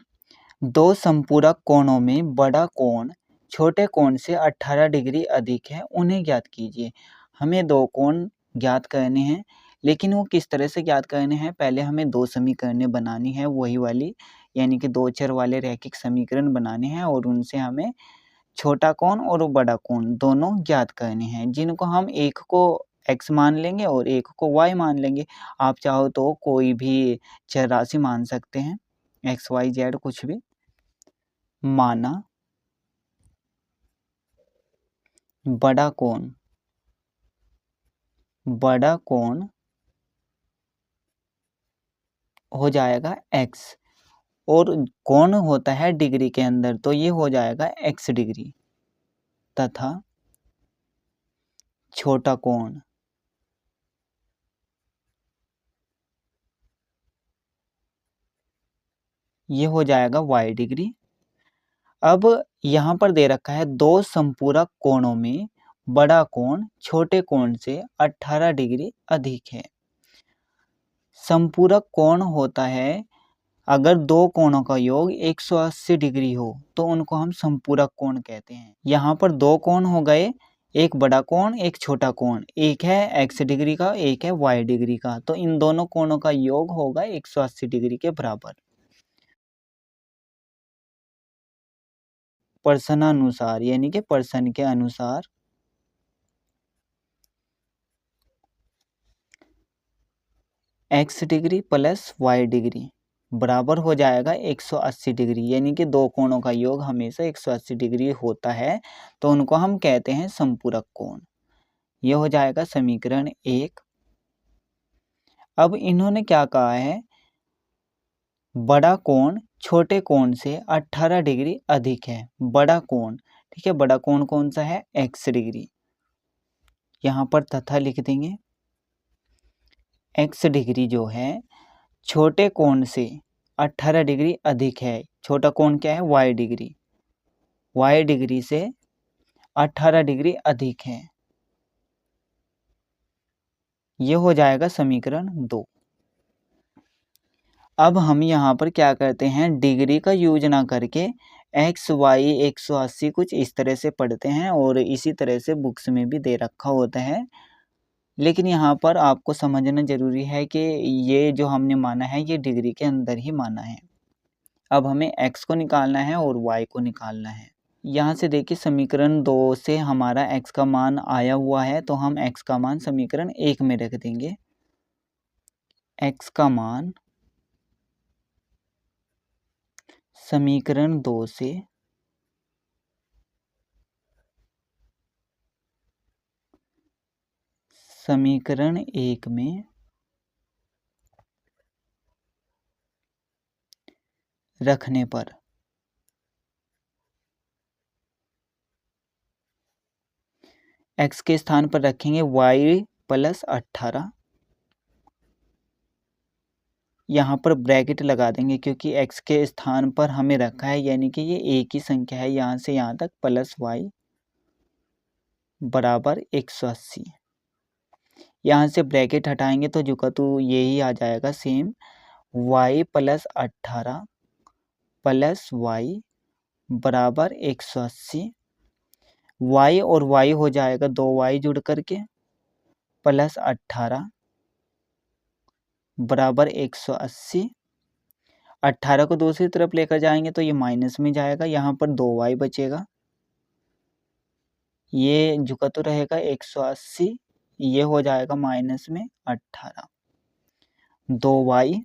दो संपूरक कोणों में बड़ा कोण छोटे कोण से 18 डिग्री अधिक है, उन्हें ज्ञात कीजिए। हमें दो कोण ज्ञात करने हैं, लेकिन वो किस तरह से ज्ञात करने हैं, पहले हमें दो समीकरणें बनानी है वही वाली, यानी कि दो चर वाले रैखिक समीकरण बनाने हैं और उनसे हमें छोटा कोण और बड़ा कोण दोनों ज्ञात करने हैं, जिनको हम एक को x मान लेंगे और एक को y मान लेंगे। आप चाहो तो कोई भी चर राशि मान सकते हैं, x y z कुछ भी। माना बड़ा कोण हो जाएगा x और कोण होता है डिग्री के अंदर तो ये हो जाएगा x डिग्री, तथा छोटा कोण ये हो जाएगा y डिग्री। अब यहाँ पर दे रखा है दो संपूरक कोणों में बड़ा कोण छोटे कोण से 18 डिग्री अधिक है। संपूरक कोण होता है अगर दो कोणों का योग 180 डिग्री हो तो उनको हम संपूरक कोण कहते हैं। यहाँ पर दो कोण हो गए, एक बड़ा कोण एक छोटा कोण, एक है x डिग्री का एक है y डिग्री का, तो इन दोनों कोणों का योग होगा 180 डिग्री के बराबर। प्रश्नानुसार यानी कि प्रश्न के अनुसार x degree plus y degree बराबर हो जाएगा 180 डिग्री, यानी कि दो कोणों का योग हमेशा 180 डिग्री होता है तो उनको हम कहते हैं संपूरक कोण। यह हो जाएगा समीकरण 1। अब इन्होंने क्या कहा है, बड़ा कोण छोटे कोण से 18 डिग्री अधिक है। बड़ा कोण, ठीक है, बड़ा कोण कौन सा है x डिग्री, यहाँ पर तथा लिख देंगे। x डिग्री जो है छोटे कोण से 18 डिग्री अधिक है। छोटा कोण क्या है y डिग्री, y डिग्री से 18 डिग्री अधिक है। यह हो जाएगा समीकरण 2। अब हम यहाँ पर क्या करते हैं, डिग्री का यूज ना करके एक्स वाई 180 कुछ इस तरह से पढ़ते हैं और इसी तरह से बुक्स में भी दे रखा होता है। लेकिन यहाँ पर आपको समझना ज़रूरी है कि ये जो हमने माना है ये डिग्री के अंदर ही माना है। अब हमें x को निकालना है और y को निकालना है। यहाँ से देखिए समीकरण 2 से हमारा x का मान आया हुआ है, तो हम x का मान समीकरण 1 में रख देंगे। x का मान समीकरण 2 से समीकरण 1 में रखने पर x के स्थान पर रखेंगे y प्लस 18। यहाँ पर ब्रैकेट लगा देंगे क्योंकि x के स्थान पर हमें रखा है, यानी कि ये एक ही संख्या है यहाँ से यहाँ तक, प्लस y बराबर 180। यहाँ से ब्रैकेट हटाएंगे तो जो का तो यही आ जाएगा same, y plus 18 plus y बराबर 180। y और y हो जाएगा 2y जुड़ करके प्लस 18 बराबर 180। 18 को दूसरी तरफ लेकर जाएंगे तो ये माइनस में जाएगा, यहाँ पर 2y बचेगा, ये झुका तो रहेगा 180, ये हो जाएगा माइनस में 18। 2y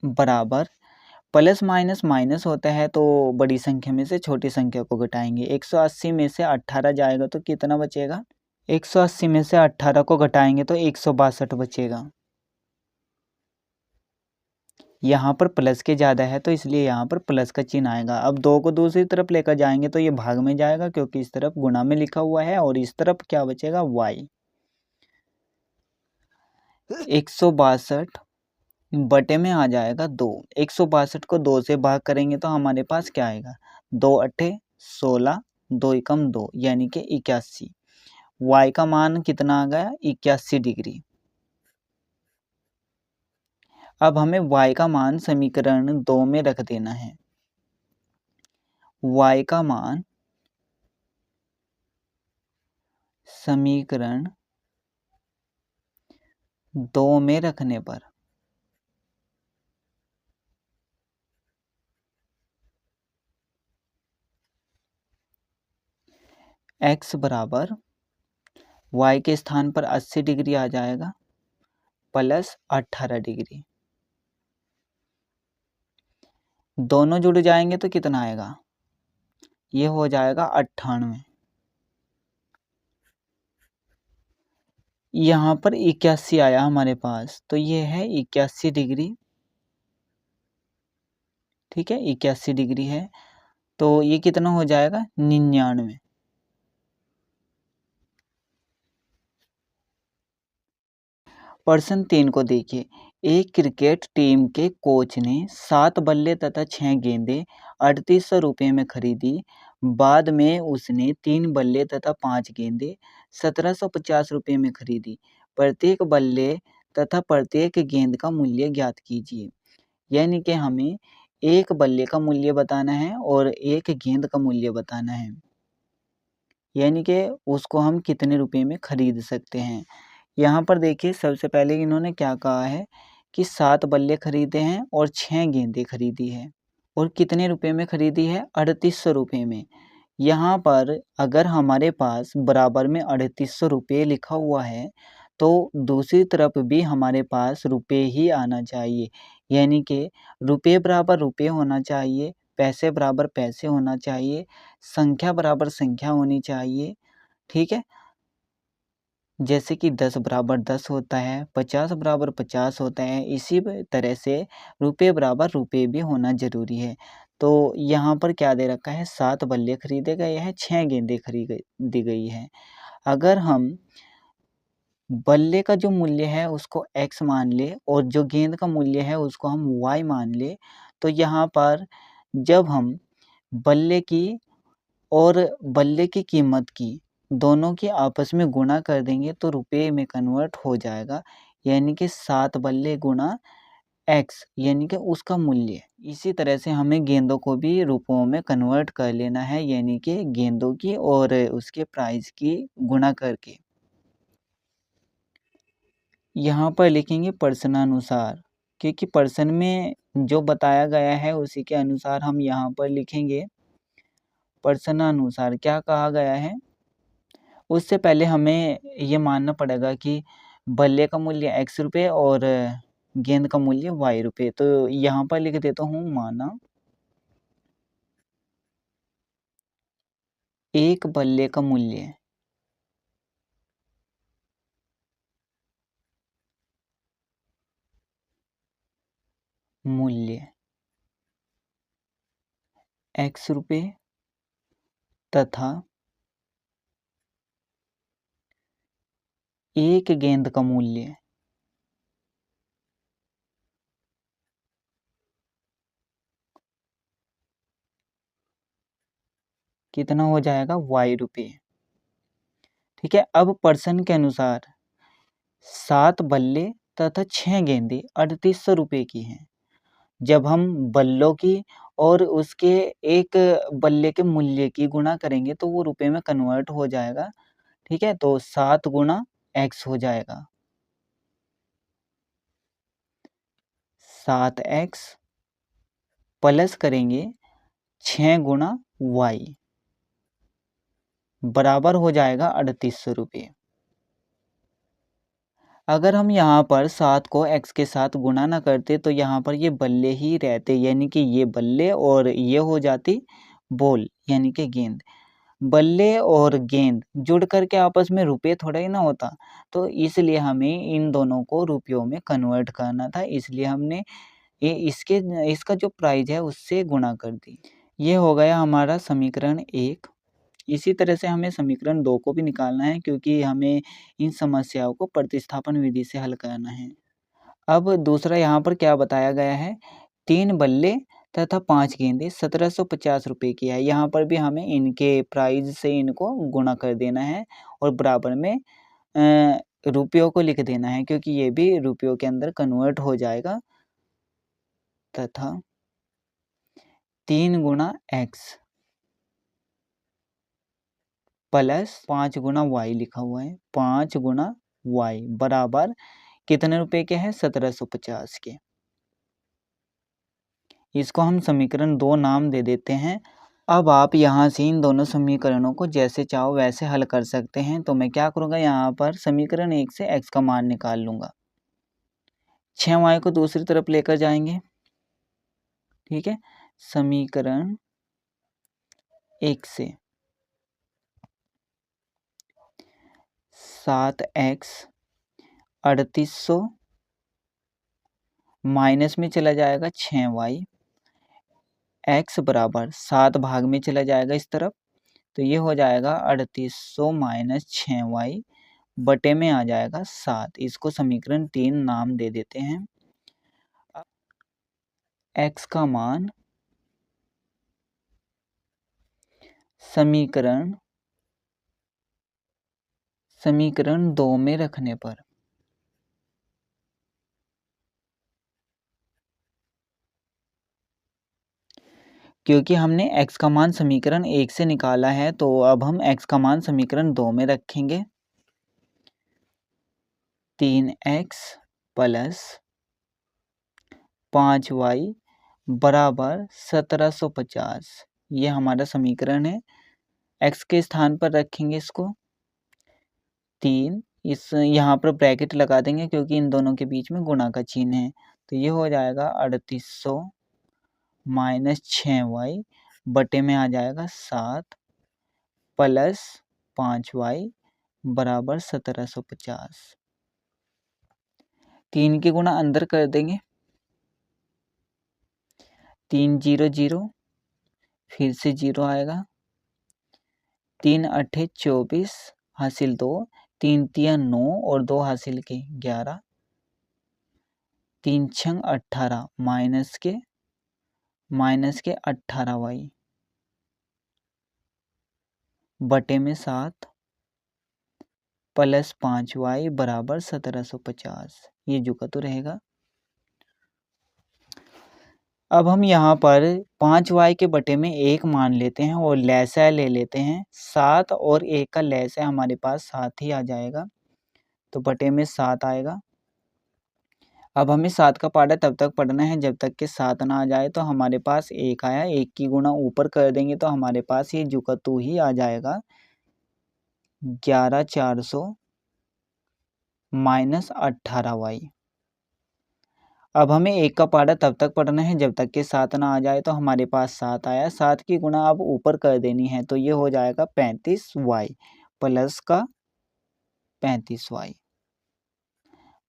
बराबर प्लस माइनस माइनस होता है तो बड़ी संख्या में से छोटी संख्या को घटाएंगे। 180 में से 18 जाएगा तो कितना बचेगा, 180 में से 18 को घटाएंगे तो 162 बचेगा। यहाँ पर प्लस के ज़्यादा है तो इसलिए यहाँ पर प्लस का चिन्ह आएगा। अब 2 को दूसरी तरफ लेकर जाएंगे तो ये भाग में जाएगा क्योंकि इस तरफ गुणा में लिखा हुआ है, और इस तरफ क्या बचेगा y। 162 बटे में आ जाएगा 2। 162 को 2 से भाग करेंगे तो हमारे पास क्या आएगा, 2 अट्ठे 16, 2 एकम 2 यानी कि 81। y का मान कितना आ गया, 81 डिग्री। अब हमें y का मान समीकरण 2 में रख देना है। y का मान समीकरण 2 में रखने पर x बराबर y के स्थान पर 80 डिग्री आ जाएगा प्लस 18 डिग्री। दोनों जुड़ जाएंगे तो कितना आएगा, ये हो जाएगा 98। यहाँ पर 81 आया हमारे पास तो ये है 81 डिग्री। ठीक है, 81 डिग्री है तो ये कितना हो जाएगा, 99। प्रश्न 3 को देखिए। एक क्रिकेट टीम के कोच ने 7 बल्ले तथा 6 गेंदें 3800 रुपये में खरीदी। बाद में उसने 3 बल्ले तथा 5 गेंदें 1750 रुपये में खरीदी। प्रत्येक बल्ले तथा प्रत्येक गेंद का मूल्य ज्ञात कीजिए। यानी कि हमें एक बल्ले का मूल्य बताना है और एक गेंद का मूल्य बताना है, यानी कि उसको हम कितने रुपए में खरीद सकते हैं। यहाँ पर देखिए सबसे पहले इन्होंने क्या कहा है कि 7 बल्ले खरीदे हैं और 6 गेंदें खरीदी है, और कितने रुपए में खरीदी है, 3800 रुपये में। यहाँ पर अगर हमारे पास बराबर में 3800 रुपये लिखा हुआ है तो दूसरी तरफ भी हमारे पास रुपये ही आना चाहिए, यानी कि रुपये बराबर रुपये होना चाहिए, पैसे बराबर पैसे होना चाहिए, संख्या बराबर संख्या होनी चाहिए। ठीक है, जैसे कि 10 बराबर 10 होता है, 50 बराबर 50 होता है, इसी तरह से रुपये बराबर रुपये भी होना ज़रूरी है। तो यहाँ पर क्या दे रखा है, 7 बल्ले खरीदे गए हैं, 6 गेंदें खरीदी गई है। अगर हम बल्ले का जो मूल्य है उसको x मान ले और जो गेंद का मूल्य है उसको हम y मान ले, तो यहाँ पर जब हम बल्ले की और बल्ले की कीमत की दोनों की आपस में गुणा कर देंगे तो रुपये में कन्वर्ट हो जाएगा, यानी कि 7 बल्ले गुणा एक्स यानी कि उसका मूल्य। इसी तरह से हमें गेंदों को भी रुपयों में कन्वर्ट कर लेना है, यानी कि गेंदों की और उसके प्राइस की गुणा करके। यहाँ पर लिखेंगे प्रश्नानुसार, क्योंकि प्रश्न में जो बताया गया है उसी के अनुसार हम यहाँ पर लिखेंगे प्रश्नानुसार। क्या कहा गया है उससे पहले हमें ये मानना पड़ेगा कि बल्ले का मूल्य x रुपये और गेंद का मूल्य y रुपये। तो यहाँ पर लिख देता हूँ माना एक बल्ले का मूल्य x रुपये तथा एक गेंद का मूल्य कितना हो जाएगा y रुपये। ठीक है, अब प्रश्न के अनुसार 7 बल्ले तथा 6 गेंदें 3800 रुपये की हैं। जब हम बल्लों की और उसके एक बल्ले के मूल्य की गुणा करेंगे तो वो रुपए में कन्वर्ट हो जाएगा। ठीक है, तो 7 गुणा x हो जाएगा, 7x प्लस करेंगे 6 गुणा y बराबर हो जाएगा 3800 रुपये। अगर हम यहाँ पर 7 को x के साथ गुणा ना करते तो यहाँ पर ये बल्ले ही रहते, यानी कि ये बल्ले और ये हो जाती बॉल यानी कि गेंद। बल्ले और गेंद जुड़ करके आपस में रुपये थोड़ा ही ना होता, तो इसलिए हमें इन दोनों को रुपयों में कन्वर्ट करना था, इसलिए हमने ये इसका जो प्राइस है उससे गुणा कर दी। ये हो गया हमारा समीकरण 1। इसी तरह से हमें समीकरण 2 को भी निकालना है, क्योंकि हमें इन समस्याओं को प्रतिस्थापन विधि से हल करना है। अब दूसरा यहाँ पर क्या बताया गया है, 3 बल्ले तथा 5 गेंदें 1750 रुपये की है। यहाँ पर भी हमें इनके प्राइस से इनको गुणा कर देना है और बराबर में रुपयों को लिख देना है, क्योंकि ये भी रुपयों के अंदर कन्वर्ट हो जाएगा। तथा 3 गुणा x प्लस 5 गुणा y लिखा हुआ है, 5 गुणा y बराबर कितने रुपए के हैं, 1750 के। इसको हम समीकरण 2 नाम दे देते हैं। अब आप यहाँ से इन दोनों समीकरणों को जैसे चाहो वैसे हल कर सकते हैं। तो मैं क्या करूँगा, यहाँ पर समीकरण 1 से x का मान निकाल लूँगा, 6y को दूसरी तरफ लेकर जाएंगे। ठीक है, समीकरण 1 से 7x 3800 माइनस में चला जाएगा 6y, x बराबर 7 भाग में चला जाएगा इस तरफ, तो ये हो जाएगा 3800 माइनस 6y बटे में आ जाएगा 7। इसको समीकरण 3 नाम दे देते हैं। x का मान समीकरण 2 में रखने पर क्योंकि हमने x का मान समीकरण 1 से निकाला है, तो अब हम x का मान समीकरण 2 में रखेंगे। 3x प्लस 5y बराबर 1750, ये हमारा समीकरण है। x के स्थान पर रखेंगे इसको 3, इस यहाँ पर ब्रैकेट लगा देंगे क्योंकि इन दोनों के बीच में गुणा का चिन्ह है, तो ये हो जाएगा 3800 माइनस 6y बटे में आ जाएगा 7 प्लस 5y बराबर 1750। 3 के गुणा अंदर कर देंगे, 3 0 0 फिर से 0 आएगा, 3 8 24 हासिल 2, 3 3 9 और 2 हासिल के 11, 3 6 18 माइनस के 18y बटे में 7 प्लस 5y बराबर 1750, ये जो का तो रहेगा। अब हम यहाँ पर 5y के बटे में 1 मान लेते हैं और लैसा ले लेते हैं। 7 और 1 का लैसा हमारे पास 7 ही आ जाएगा, तो बटे में 7 आएगा। अब हमें 7 का पाड़ा तब तक पढ़ना है जब तक कि 7 ना आ जाए। तो हमारे पास 1 आया, 1 की गुणा ऊपर कर देंगे तो हमारे पास ये जुकतू ही आ जाएगा 11,400 माइनस 18y। अब हमें 1 का पाड़ा तब तक पढ़ना है जब तक कि 7 ना आ जाए। तो हमारे पास 7 आया, 7 की गुणा अब ऊपर कर देनी है तो ये हो जाएगा 35y प्लस का 35y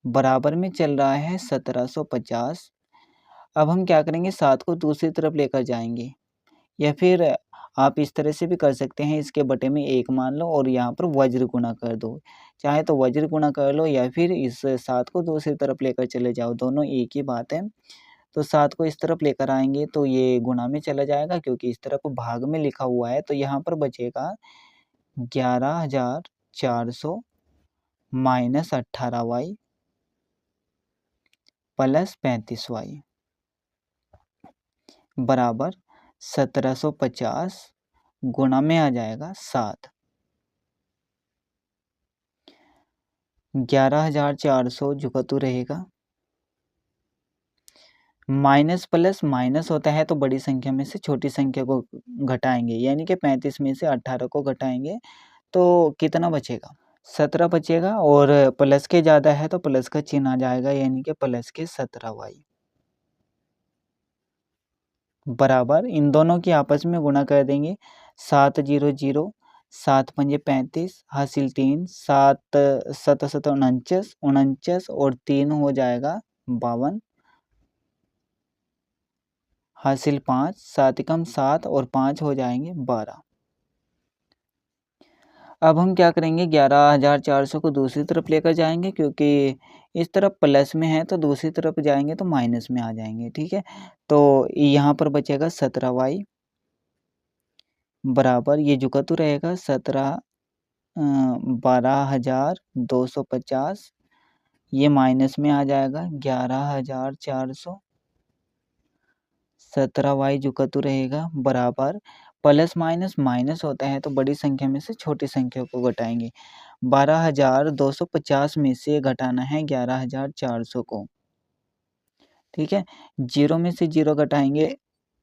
बराबर में चल रहा है 1750। अब हम क्या करेंगे, 7 को दूसरी तरफ लेकर जाएंगे, या फिर आप इस तरह से भी कर सकते हैं, इसके बटे में 1 मान लो और यहाँ पर वज्र गुणा कर दो। चाहे तो वज्र गुणा कर लो या फिर इस 7 को दूसरी तरफ लेकर चले जाओ, दोनों एक ही बात है। तो 7 को इस तरफ लेकर आएंगे तो ये गुणा में चला जाएगा, क्योंकि इस तरफ भाग में लिखा हुआ है। तो यहाँ पर बचेगा 11,400 माइनस 18y प्लस 35y बराबर 1750 गुणा में आ जाएगा 7। 11,400 जुकतू रहेगा, माइनस प्लस माइनस होता है तो बड़ी संख्या में से छोटी संख्या को घटाएंगे, यानी कि 35 में से 18 को घटाएंगे तो कितना बचेगा, 17 बचेगा। और प्लस के ज़्यादा है तो प्लस का चिन्ह आ जाएगा, यानी कि प्लस के 17y बराबर इन दोनों की आपस में गुणा कर देंगे। 7 0 0 7 पंजे 35 हासिल 3 7 7 7 49 49 और 3 हो जाएगा 52 हासिल 5 7 कम 7 और 5 हो जाएंगे 12। अब हम क्या करेंगे, 11,400 को दूसरी तरफ लेकर जाएंगे, क्योंकि इस तरफ प्लस में है तो दूसरी तरफ जाएंगे तो माइनस में आ जाएंगे। ठीक है, तो यहाँ पर बचेगा 17y बराबर ये जुकतू रहेगा 12,250, ये माइनस में आ जाएगा 11,400। 17y जुकतू रहेगा बराबर प्लस माइनस माइनस होता है तो बड़ी संख्या में से छोटी संख्या को घटाएंगे। 12,250 में से घटाना है 11,400 को। ठीक है, 0 में से 0 घटाएंगे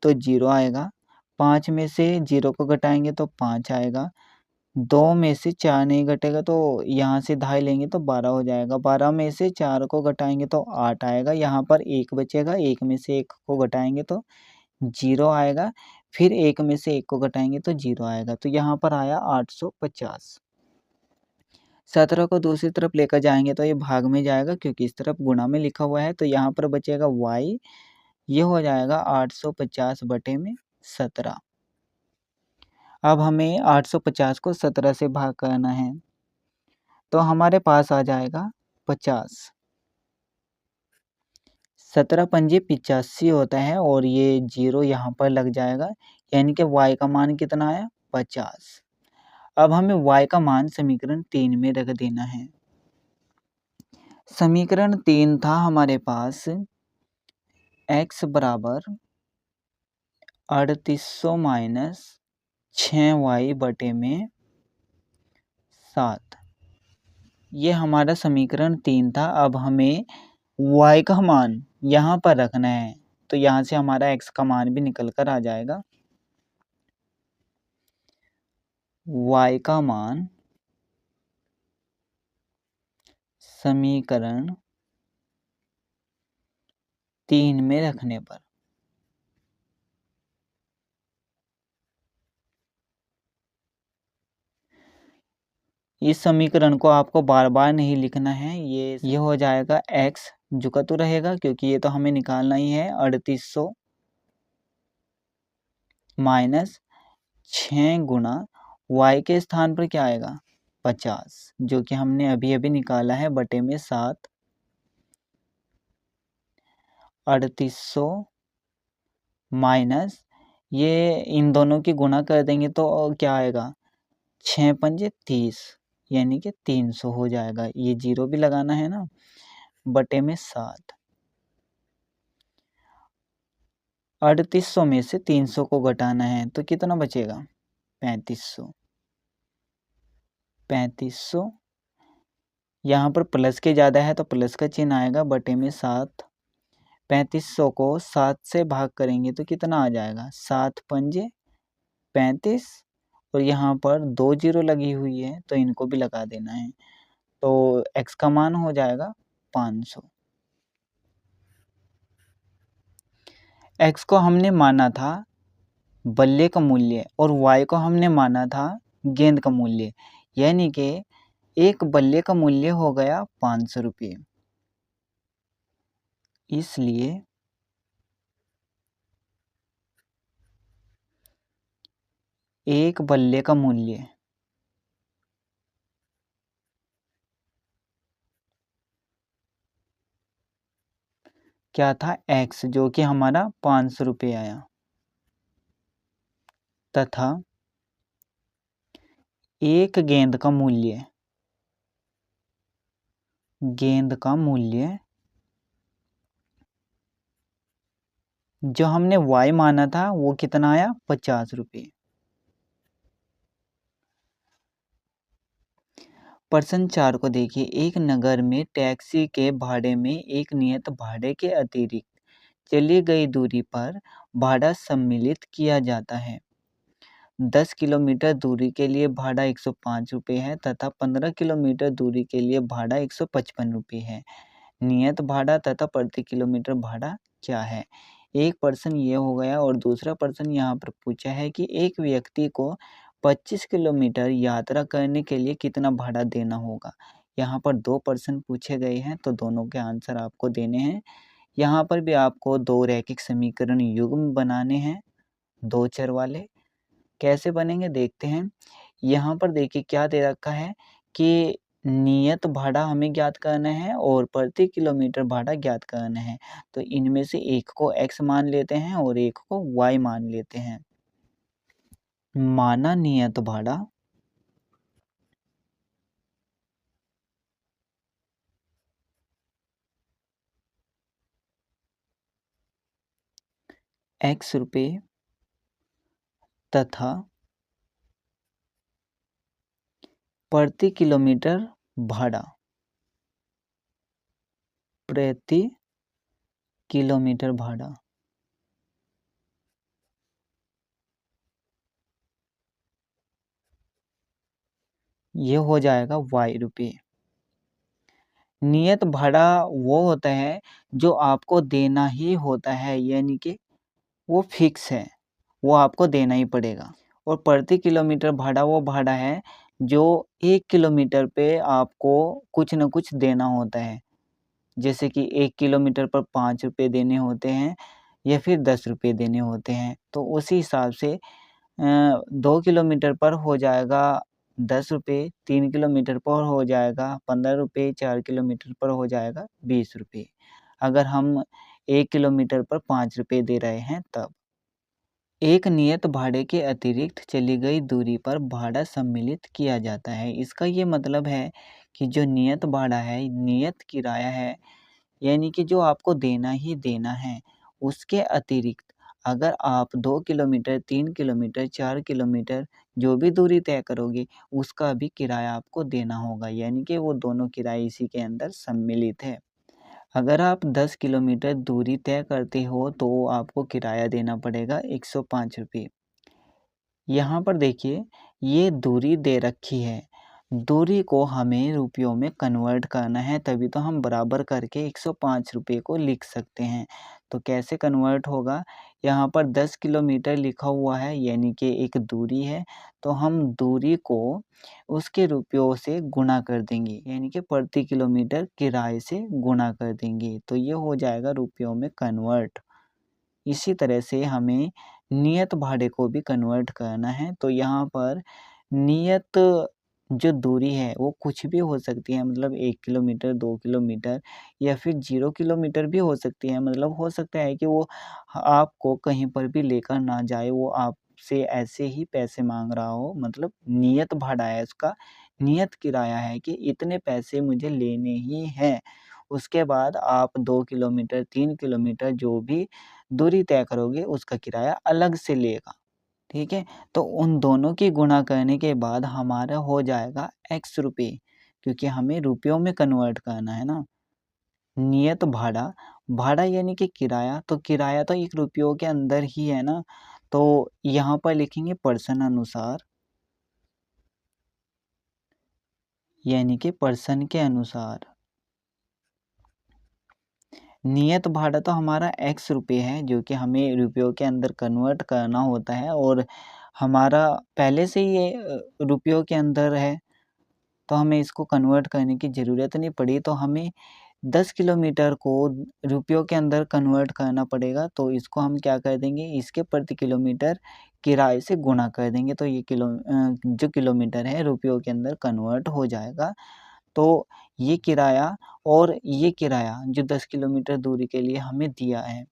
तो 0 आएगा, 5 में से 0 को घटाएंगे तो 5 आएगा, 2 में से 4 नहीं घटेगा तो यहाँ से 2.5 लेंगे तो 12 हो जाएगा, 12 में से 4 को घटाएंगे तो 8 आएगा, यहाँ पर 1 बचेगा, 1 में से 1 को घटाएंगे तो 0 आएगा, फिर 1 में से 1 को घटाएंगे तो 0 आएगा, तो यहाँ पर आया 850। 17 को दूसरी तरफ लेकर जाएंगे तो ये भाग में जाएगा, क्योंकि इस तरफ गुणा में लिखा हुआ है। तो यहाँ पर बचेगा y, ये हो जाएगा 850 बटे में 17। अब हमें 850 को 17 से भाग करना है तो हमारे पास आ जाएगा 50। 17 पंजे 85 होता है और ये 0 यहाँ पर लग जाएगा, यानी कि y का मान कितना आया, 50। अब हमें y का मान समीकरण 3 में रख देना है। समीकरण 3 था हमारे पास x बराबर 3800 माइनस 6y बटे में 7। ये हमारा समीकरण 3 था। अब हमें y का मान यहाँ पर रखना है, तो यहाँ से हमारा x का मान भी निकल कर आ जाएगा। y का मान समीकरण 3 में रखने पर इस समीकरण को आपको बार बार नहीं लिखना है, ये हो जाएगा x जुकतू रहेगा, क्योंकि ये तो हमें निकालना ही है। 3800 माइनस 6 गुणा y के स्थान पर क्या आएगा, 50, जो कि हमने अभी अभी निकाला है, बटे में 7। 3800 माइनस ये इन दोनों की गुणा कर देंगे तो क्या आएगा, 6 पंजे 30, यानी कि 300 हो जाएगा। ये 0 भी लगाना है ना, बटे में 7। 3800 में से 300 को घटाना है तो कितना बचेगा? 3500। 3500 यहाँ पर प्लस के ज़्यादा है तो प्लस का चिन्ह आएगा, बटे में 7। 3500 को 7 से भाग करेंगे तो कितना आ जाएगा? 7 पंजे 35 और यहाँ पर 2 जीरो लगी हुई है तो इनको भी लगा देना है। तो x का मान हो जाएगा 500। x को हमने माना था बल्ले का मूल्य और y को हमने माना था गेंद का मूल्य, यानी कि एक बल्ले का मूल्य हो गया 500 रुपये। इसलिए एक बल्ले का मूल्य क्या था? x, जो कि हमारा 500 रुपये आया, तथा एक गेंद का मूल्य जो हमने y माना था वो कितना आया? 50 रुपये। प्रश्न 4 को देखिए, एक नगर में टैक्सी के भाड़े में एक नियत भाड़े के अतिरिक्त चली गई दूरी पर भाड़ा सम्मिलित किया जाता है। 10 किलोमीटर दूरी के लिए भाड़ा 105 रुपये है तथा 15 किलोमीटर दूरी के लिए भाड़ा 155 रुपये है। नियत भाड़ा तथा प्रति किलोमीटर भाड़ा क्या है? एक प्रश्न ये हो गया और दूसरा प्रश्न यहाँ पर पूछा है कि एक व्यक्ति को 25 किलोमीटर यात्रा करने के लिए कितना भाड़ा देना होगा। यहाँ पर 2 प्रश्न पूछे गए हैं तो दोनों के आंसर आपको देने हैं। यहाँ पर भी आपको 2 रैखिक समीकरण युग्म बनाने हैं, 2 चर वाले। कैसे बनेंगे देखते हैं। यहाँ पर देखिए क्या दे रखा है कि नियत भाड़ा हमें ज्ञात करना है और प्रति किलोमीटर भाड़ा ज्ञात करना है। तो इनमें से एक को x मान लेते हैं और एक को y मान लेते हैं। माना नियत भाड़ा x रुपये तथा प्रति किलोमीटर भाड़ा ये हो जाएगा y रुपये। नियत भाड़ा वो होता है जो आपको देना ही होता है, यानी कि वो फिक्स है, वो आपको देना ही पड़ेगा। और प्रति किलोमीटर भाड़ा वो भाड़ा है जो 1 किलोमीटर पे आपको कुछ न कुछ देना होता है। जैसे कि 1 किलोमीटर पर 5 रुपये देने होते हैं या फिर 10 रुपये देने होते हैं। तो उसी हिसाब से 2 किलोमीटर पर हो जाएगा 10 रुपये, 3 किलोमीटर पर हो जाएगा 15 रुपये, 4 किलोमीटर पर हो जाएगा 20 रुपये। अगर हम 1 किलोमीटर पर 5 रुपये दे रहे हैं तब। एक नियत भाड़े के अतिरिक्त चली गई दूरी पर भाड़ा सम्मिलित किया जाता है। इसका ये मतलब है कि जो नियत भाड़ा है, नियत किराया है, यानी कि जो आपको देना ही देना है, उसके अतिरिक्त अगर आप 2 किलोमीटर, 3 किलोमीटर, 4 किलोमीटर जो भी दूरी तय करोगे, उसका भी किराया आपको देना होगा, यानी कि वो दोनों किराए इसी के अंदर सम्मिलित है। अगर आप 10 किलोमीटर दूरी तय करते हो तो आपको किराया देना पड़ेगा 105 रुपये। यहाँ पर देखिए ये दूरी दे रखी है, दूरी को हमें रुपयों में कन्वर्ट करना है, तभी तो हम बराबर करके 105 रुपये को लिख सकते हैं। तो कैसे कन्वर्ट होगा? यहाँ पर 10 किलोमीटर लिखा हुआ है यानी कि एक दूरी है, तो हम दूरी को उसके रुपयों से गुणा कर देंगे, यानी कि प्रति किलोमीटर किराए से गुणा कर देंगे, तो ये हो जाएगा रुपयों में कन्वर्ट। इसी तरह से हमें नियत भाड़े को भी कन्वर्ट करना है, तो यहाँ पर नियत जो दूरी है वो कुछ भी हो सकती है, मतलब 1 किलोमीटर, 2 किलोमीटर या फिर 0 किलोमीटर भी हो सकती है। मतलब हो सकता है कि वो आपको कहीं पर भी लेकर ना जाए, वो आपसे ऐसे ही पैसे माँग रहा हो, मतलब नियत भाड़ा है उसका, नियत किराया है कि इतने पैसे मुझे लेने ही हैं। उसके बाद आप 2 किलोमीटर 3 किलोमीटर जो भी दूरी तय करोगे उसका किराया अलग से लेगा। ठीक है? तो उन दोनों की गुणा करने के बाद हमारा हो जाएगा x रुपए, क्योंकि हमें रुपयों में कन्वर्ट करना है ना। नियत भाड़ा, भाड़ा यानी कि किराया, तो किराया तो 1 रुपयों के अंदर ही है ना, तो यहाँ पर लिखेंगे पर्सन अनुसार, यानी कि पर्सन के अनुसार। नियत भाड़ा तो हमारा x रुपए है, जो कि हमें रुपयों के अंदर कन्वर्ट करना होता है और हमारा पहले से ही ये रुपयों के अंदर है, तो हमें इसको कन्वर्ट करने की ज़रूरत नहीं पड़ी। तो हमें 10 किलोमीटर को रुपयों के अंदर कन्वर्ट करना पड़ेगा, तो इसको हम क्या कर देंगे, इसके प्रति किलोमीटर किराए से गुणा कर देंगे, तो ये जो किलोमीटर है रुपयों के अंदर कन्वर्ट हो जाएगा। तो ये किराया और ये किराया जो 10 किलोमीटर दूरी के लिए हमें दिया है,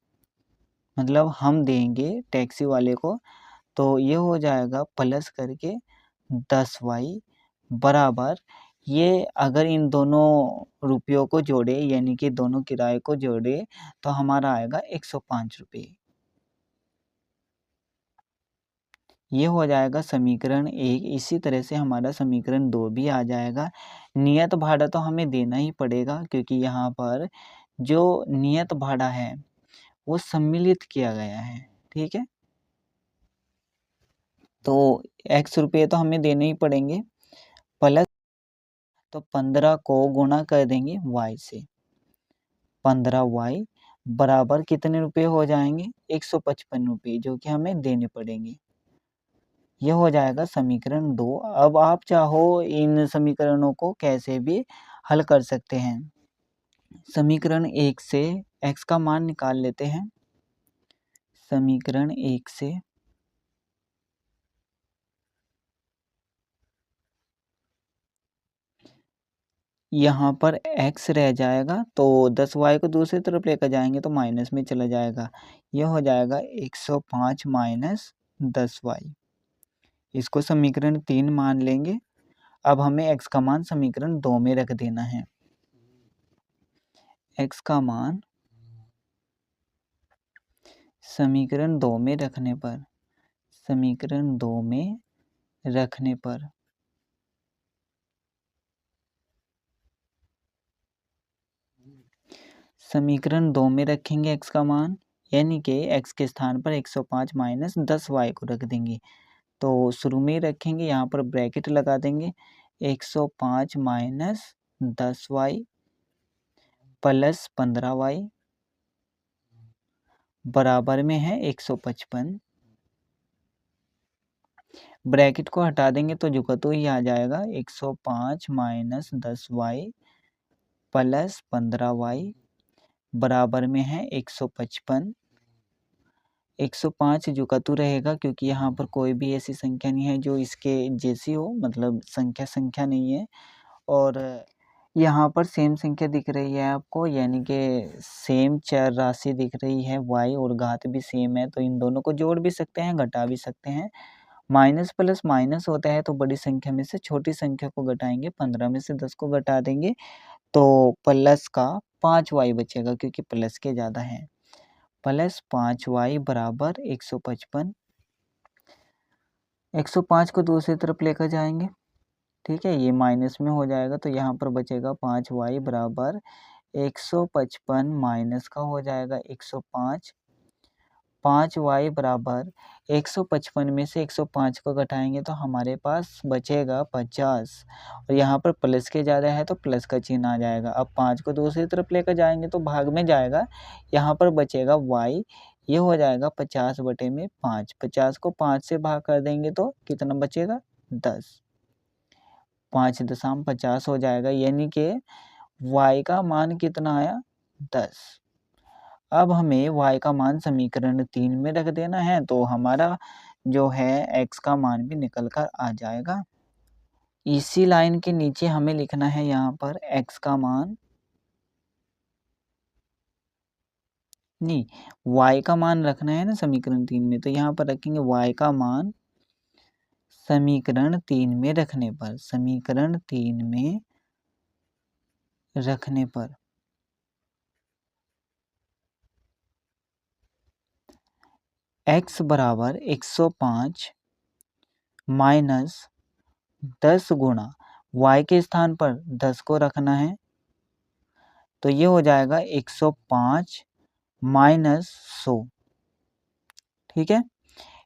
मतलब हम देंगे टैक्सी वाले को, तो ये हो जाएगा प्लस करके 10y बराबर, ये अगर इन दोनों रुपयों को जोड़े यानी कि दोनों किराए को जोड़े तो हमारा आएगा 105 रुपये। ये हो जाएगा समीकरण 1। इसी तरह से हमारा समीकरण 2 भी आ जाएगा। नियत भाड़ा तो हमें देना ही पड़ेगा, क्योंकि यहाँ पर जो नियत भाड़ा है वो सम्मिलित किया गया है। ठीक है? तो x रुपये तो हमें देने ही पड़ेंगे, प्लस तो 15 को गुणा कर देंगे y से। 15y बराबर कितने रुपए हो जाएंगे, 155 रुपये, जो कि हमें देने पड़ेंगे। यह हो जाएगा समीकरण 2। अब आप चाहो इन समीकरणों को कैसे भी हल कर सकते हैं। समीकरण 1 से x का मान निकाल लेते हैं। समीकरण 1 से यहाँ पर x रह जाएगा, तो 10y को दूसरी तरफ लेकर जाएंगे तो माइनस में चला जाएगा। यह हो जाएगा 105 माइनस 10y। इसको समीकरण 3 मान लेंगे। अब हमें x का मान समीकरण 2 में रख देना है। x का मान समीकरण 2 में रखने पर, समीकरण 2 में रखने पर समीकरण 2 में रखेंगे x का मान, यानी कि x के स्थान पर 105 माइनस 10y को रख देंगे। तो शुरू में ही रखेंगे, यहाँ पर ब्रैकेट लगा देंगे, 105 माइनस 10y प्लस 15y बराबर में है 155। ब्रैकेट को हटा देंगे तो जो तो ही आ जाएगा, 105 माइनस 10y प्लस 15y बराबर में है 155। 105 जो कतु रहेगा, क्योंकि यहाँ पर कोई भी ऐसी संख्या नहीं है जो इसके जैसी हो, मतलब संख्या नहीं है। और यहाँ पर सेम संख्या दिख रही है आपको, यानी कि सेम चर राशि दिख रही है y, और घात भी सेम है, तो इन दोनों को जोड़ भी सकते हैं, घटा भी सकते हैं। माइनस प्लस माइनस होता है, तो बड़ी संख्या में से छोटी संख्या को घटाएंगे, 15 में से 10 को घटा देंगे तो प्लस का 5y बचेगा, क्योंकि प्लस के ज़्यादा हैं। प्लस 5y बराबर 155। 105 को दूसरी तरफ लेकर जाएंगे, ठीक है, ये माइनस में हो जाएगा, तो यहाँ पर बचेगा 5y बराबर 155 माइनस का हो जाएगा 105। 5y बराबर 155 में से 105 को घटाएंगे तो हमारे पास बचेगा 50, और यहाँ पर प्लस के ज़्यादा है तो प्लस का चिन्ह आ जाएगा। अब 5 को दूसरी तरफ लेकर जाएंगे तो भाग में जाएगा, यहाँ पर बचेगा y, ये हो जाएगा 50 बटे में 5। 50 को 5 से भाग कर देंगे तो कितना बचेगा, 10। 5 दशम 50 हो जाएगा, यानी कि y का मान कितना आया, 10। अब हमें y का मान समीकरण 3 में रख देना है, तो हमारा जो है x का मान भी निकल कर आ जाएगा। इसी लाइन के नीचे हमें लिखना है यहाँ पर x का मान, नहीं, y का मान रखना है ना समीकरण 3 में, तो यहाँ पर रखेंगे y का मान समीकरण 3 में रखने पर, समीकरण 3 में रखने पर x बराबर 105 माइनस 10 गुणा y के स्थान पर 10 को रखना है, तो ये हो जाएगा 105 माइनस 100। ठीक है,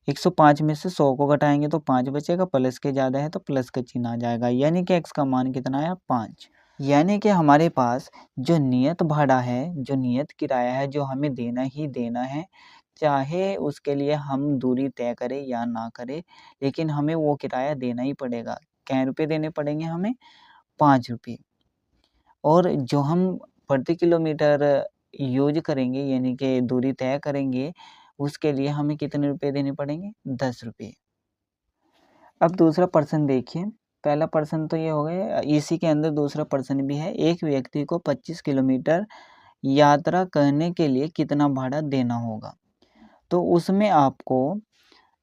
105 में से 100 को घटाएंगे तो 5 बचेगा, प्लस के ज़्यादा है तो प्लस का चिन्ह आ जाएगा, यानी कि x का मान कितना है 5। यानी कि हमारे पास जो नियत भाड़ा है, जो नियत किराया है, जो हमें देना ही देना है, चाहे उसके लिए हम दूरी तय करें या ना करें, लेकिन हमें वो किराया देना ही पड़ेगा। क्या रुपये देने पड़ेंगे हमें? 5 रुपये। और जो हम प्रति किलोमीटर यूज करेंगे यानी कि दूरी तय करेंगे, उसके लिए हमें कितने रुपए देने पड़ेंगे? 10 रुपये। अब दूसरा प्रश्न देखिए, पहला प्रश्न तो ये हो गया, इसी के अंदर दूसरा प्रश्न भी है। एक व्यक्ति को 25 किलोमीटर यात्रा करने के लिए कितना भाड़ा देना होगा? तो उसमें आपको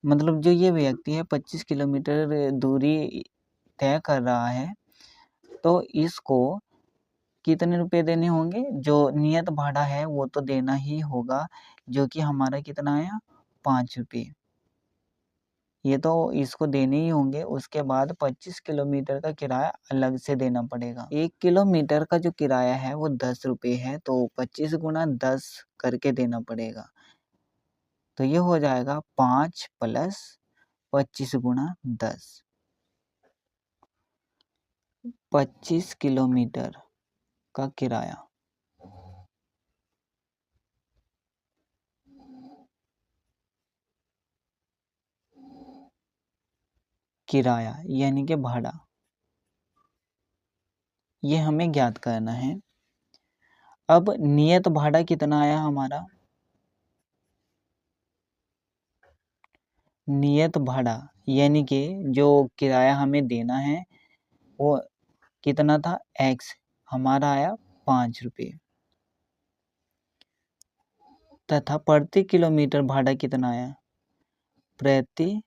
मतलब जो ये व्यक्ति है 25 किलोमीटर दूरी तय कर रहा है, तो इसको कितने रुपए देने होंगे? जो नियत भाड़ा है वो तो देना ही होगा, जो कि हमारा कितना आया? 5 रुपये। ये तो इसको देने ही होंगे। उसके बाद 25 किलोमीटर का किराया अलग से देना पड़ेगा। 1 किलोमीटर का जो किराया है वो 10 रुपये है, तो 25 गुना 10 करके देना पड़ेगा। तो ये हो जाएगा 5 प्लस 25 गुना 10। 25 किलोमीटर का किराया यानी कि भाड़ा, ये हमें ज्ञात करना है। अब नियत भाड़ा कितना आया हमारा? नियत भाड़ा यानी कि जो किराया हमें देना है वो कितना था? x, हमारा आया 5 रुपये। तथा प्रति किलोमीटर भाड़ा कितना आया? प्रति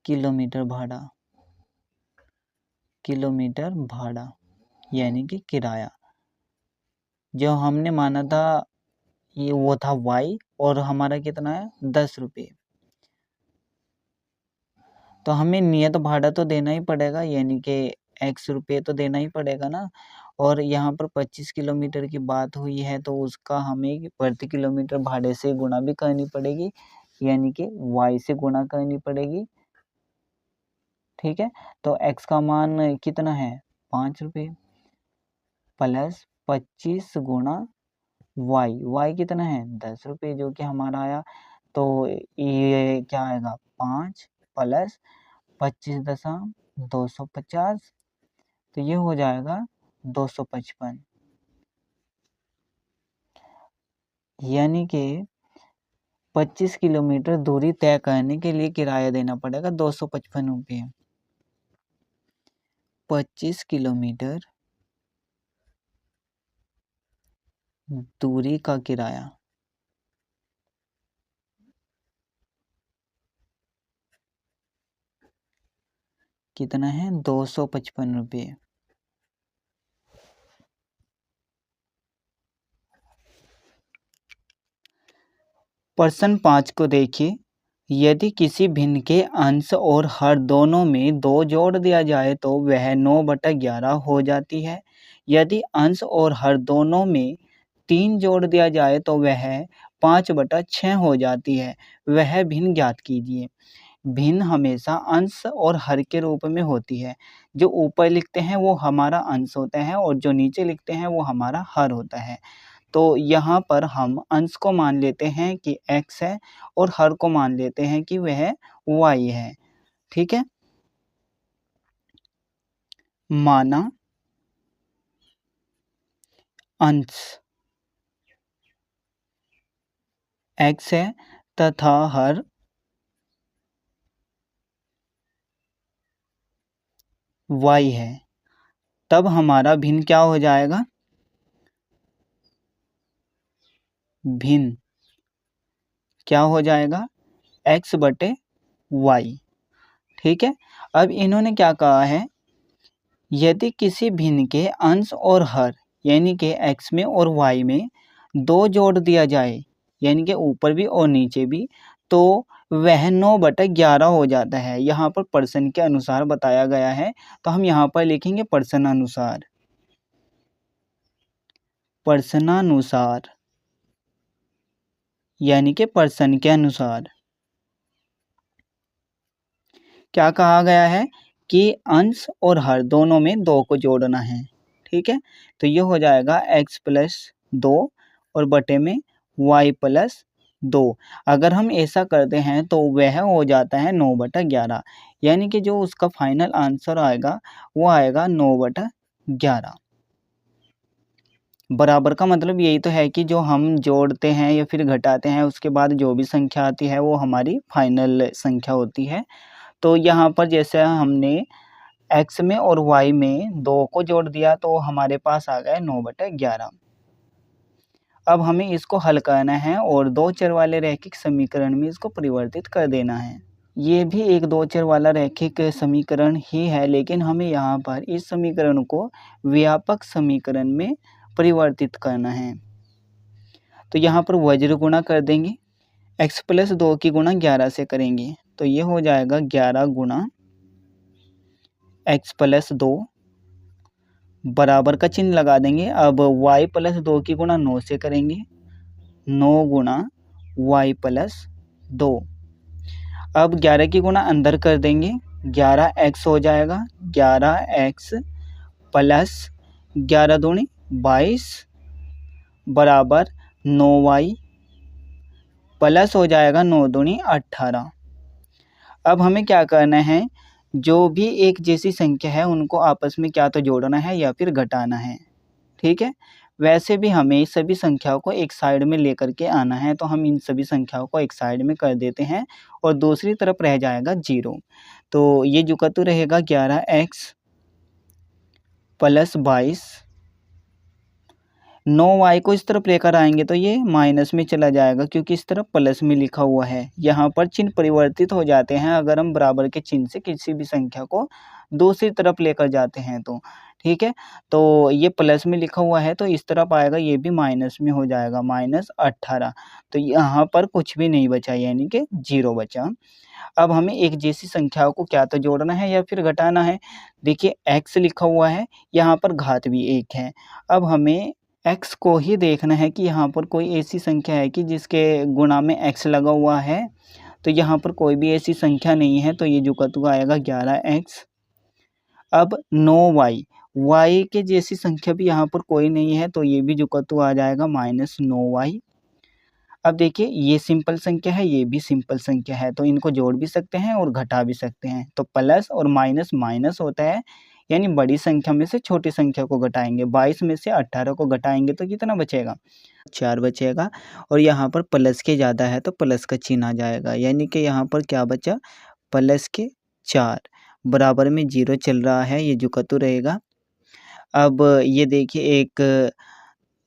किलोमीटर भाड़ा यानी कि किराया जो हमने माना था ये वो था y, और हमारा कितना है? 10 रुपये। तो हमें नियत भाड़ा तो देना ही पड़ेगा, यानी कि x रुपये तो देना ही पड़ेगा ना। और यहाँ पर 25 किलोमीटर की बात हुई है, तो उसका हमें प्रति किलोमीटर भाड़े से गुणा भी करनी पड़ेगी, यानी कि y से गुणा करनी पड़ेगी। ठीक है, तो x का मान कितना है? 5 रुपये प्लस 25 गुणा y कितना है? 10 रुपये, जो कि हमारा आया। तो ये क्या आएगा? 5 प्लस 25,250, तो ये हो जाएगा 255। यानी कि 25 किलोमीटर दूरी तय करने के लिए किराया देना पड़ेगा 255 रुपये। 25 किलोमीटर दूरी का किराया कितना है? 255 रुपये। प्रश्न 5 को देखिए, यदि किसी भिन्न के अंश और हर दोनों में 2 जोड़ दिया जाए तो वह 9/11 हो जाती है। यदि अंश और हर दोनों में 3 जोड़ दिया जाए तो वह 5/6 हो जाती है। वह भिन्न ज्ञात कीजिए। भिन्न हमेशा अंश और हर के रूप में होती है। जो ऊपर लिखते हैं वो हमारा अंश होता है, और जो नीचे लिखते हैं वो हमारा हर होता है। तो यहाँ पर हम अंश को मान लेते हैं कि x है, और हर को मान लेते हैं कि वह y है। ठीक है, माना अंश x है तथा हर y है, तब हमारा भिन्न क्या हो जाएगा? भिन्न क्या हो जाएगा? x/y। ठीक है, अब इन्होंने क्या कहा है? यदि किसी भिन्न के अंश और हर यानी कि x में और y में 2 जोड़ दिया जाए, यानी कि ऊपर भी और नीचे भी, तो वह 9/11 हो जाता है। यहाँ पर पर्सन के अनुसार बताया गया है, तो हम यहाँ पर लिखेंगे पर्सनानुसार। पर्सनानुसार यानी कि पर्सन के अनुसार। क्या कहा गया है कि अंश और हर दोनों में 2 को जोड़ना है। ठीक है, तो ये हो जाएगा x प्लस 2 और बटे में y प्लस 2। अगर हम ऐसा करते हैं तो वह हो जाता है 9/11, यानी कि जो उसका फाइनल आंसर आएगा वो आएगा 9/11। बराबर का मतलब यही तो है कि जो हम जोड़ते हैं या फिर घटाते हैं उसके बाद जो भी संख्या आती है वो हमारी फाइनल संख्या होती है। तो यहाँ पर जैसे हमने x में और y में 2 को जोड़ दिया तो हमारे पास आ गया 9/11। अब हमें इसको हल करना है और 2 चर वाले रैखिक समीकरण में इसको परिवर्तित कर देना है। ये भी एक 2 चर वाला रैखिक समीकरण ही है, लेकिन हमें यहाँ पर इस समीकरण को व्यापक समीकरण में परिवर्तित करना है। तो यहाँ पर वज्र गुणा कर देंगे, x प्लस 2 की गुणा 11 से करेंगे, तो ये हो जाएगा 11 गुणा x प्लस 2 बराबर का चिन्ह लगा देंगे। अब y प्लस 2 की गुणा 9 से करेंगे, 9 गुणा y प्लस 2। अब 11 की गुणा अंदर कर देंगे, 11x हो जाएगा, 11x प्लस 11 दूनी 22 बराबर 9y प्लस हो जाएगा 9 दूनी 18। अब हमें क्या करना है, जो भी एक जैसी संख्या है उनको आपस में क्या तो जोड़ना है या फिर घटाना है। ठीक है, वैसे भी हमें सभी संख्याओं को एक साइड में लेकर के आना है, तो हम इन सभी संख्याओं को एक साइड में कर देते हैं और दूसरी तरफ रह जाएगा 0। तो ये जो कतु रहेगा 11x प्लस 22, 9y को इस तरफ लेकर आएंगे तो ये माइनस में चला जाएगा क्योंकि इस तरफ प्लस में लिखा हुआ है। यहाँ पर चिन्ह परिवर्तित हो जाते हैं अगर हम बराबर के चिन्ह से किसी भी संख्या को दूसरी तरफ लेकर जाते हैं तो। ठीक है, तो ये प्लस में लिखा हुआ है तो इस तरफ आएगा, ये भी माइनस में हो जाएगा, -18। तो यहाँ पर कुछ भी नहीं बचा यानी कि 0 बचा। अब हमें एक जैसी संख्याओं को क्या तो जोड़ना है या फिर घटाना है। देखिए x लिखा हुआ है, यहाँ पर घात भी 1 है। अब हमें x को ही देखना है कि यहाँ पर कोई ऐसी संख्या है कि जिसके गुणा में x लगा हुआ है, तो यहाँ पर कोई भी ऐसी संख्या नहीं है, तो ये जो कतु आएगा 11x। अब 9y, y के जैसी संख्या भी यहाँ पर कोई नहीं है, तो ये भी जो कतु आ जाएगा -9y। अब देखिए ये सिंपल संख्या है, ये भी सिंपल संख्या है, तो इनको जोड़ भी सकते हैं और घटा भी सकते हैं। तो प्लस और माइनस माइनस होता है, यानी बड़ी संख्या में से छोटी संख्या को घटाएंगे। 22 में से 18 को घटाएंगे तो कितना बचेगा, 4 बचेगा। और यहाँ पर प्लस के ज़्यादा है तो प्लस का चिन्ह आ जाएगा, यानी कि यहाँ पर क्या बचा, प्लस के 4 बराबर में 0 चल रहा है, ये जो कतु रहेगा। अब ये देखिए एक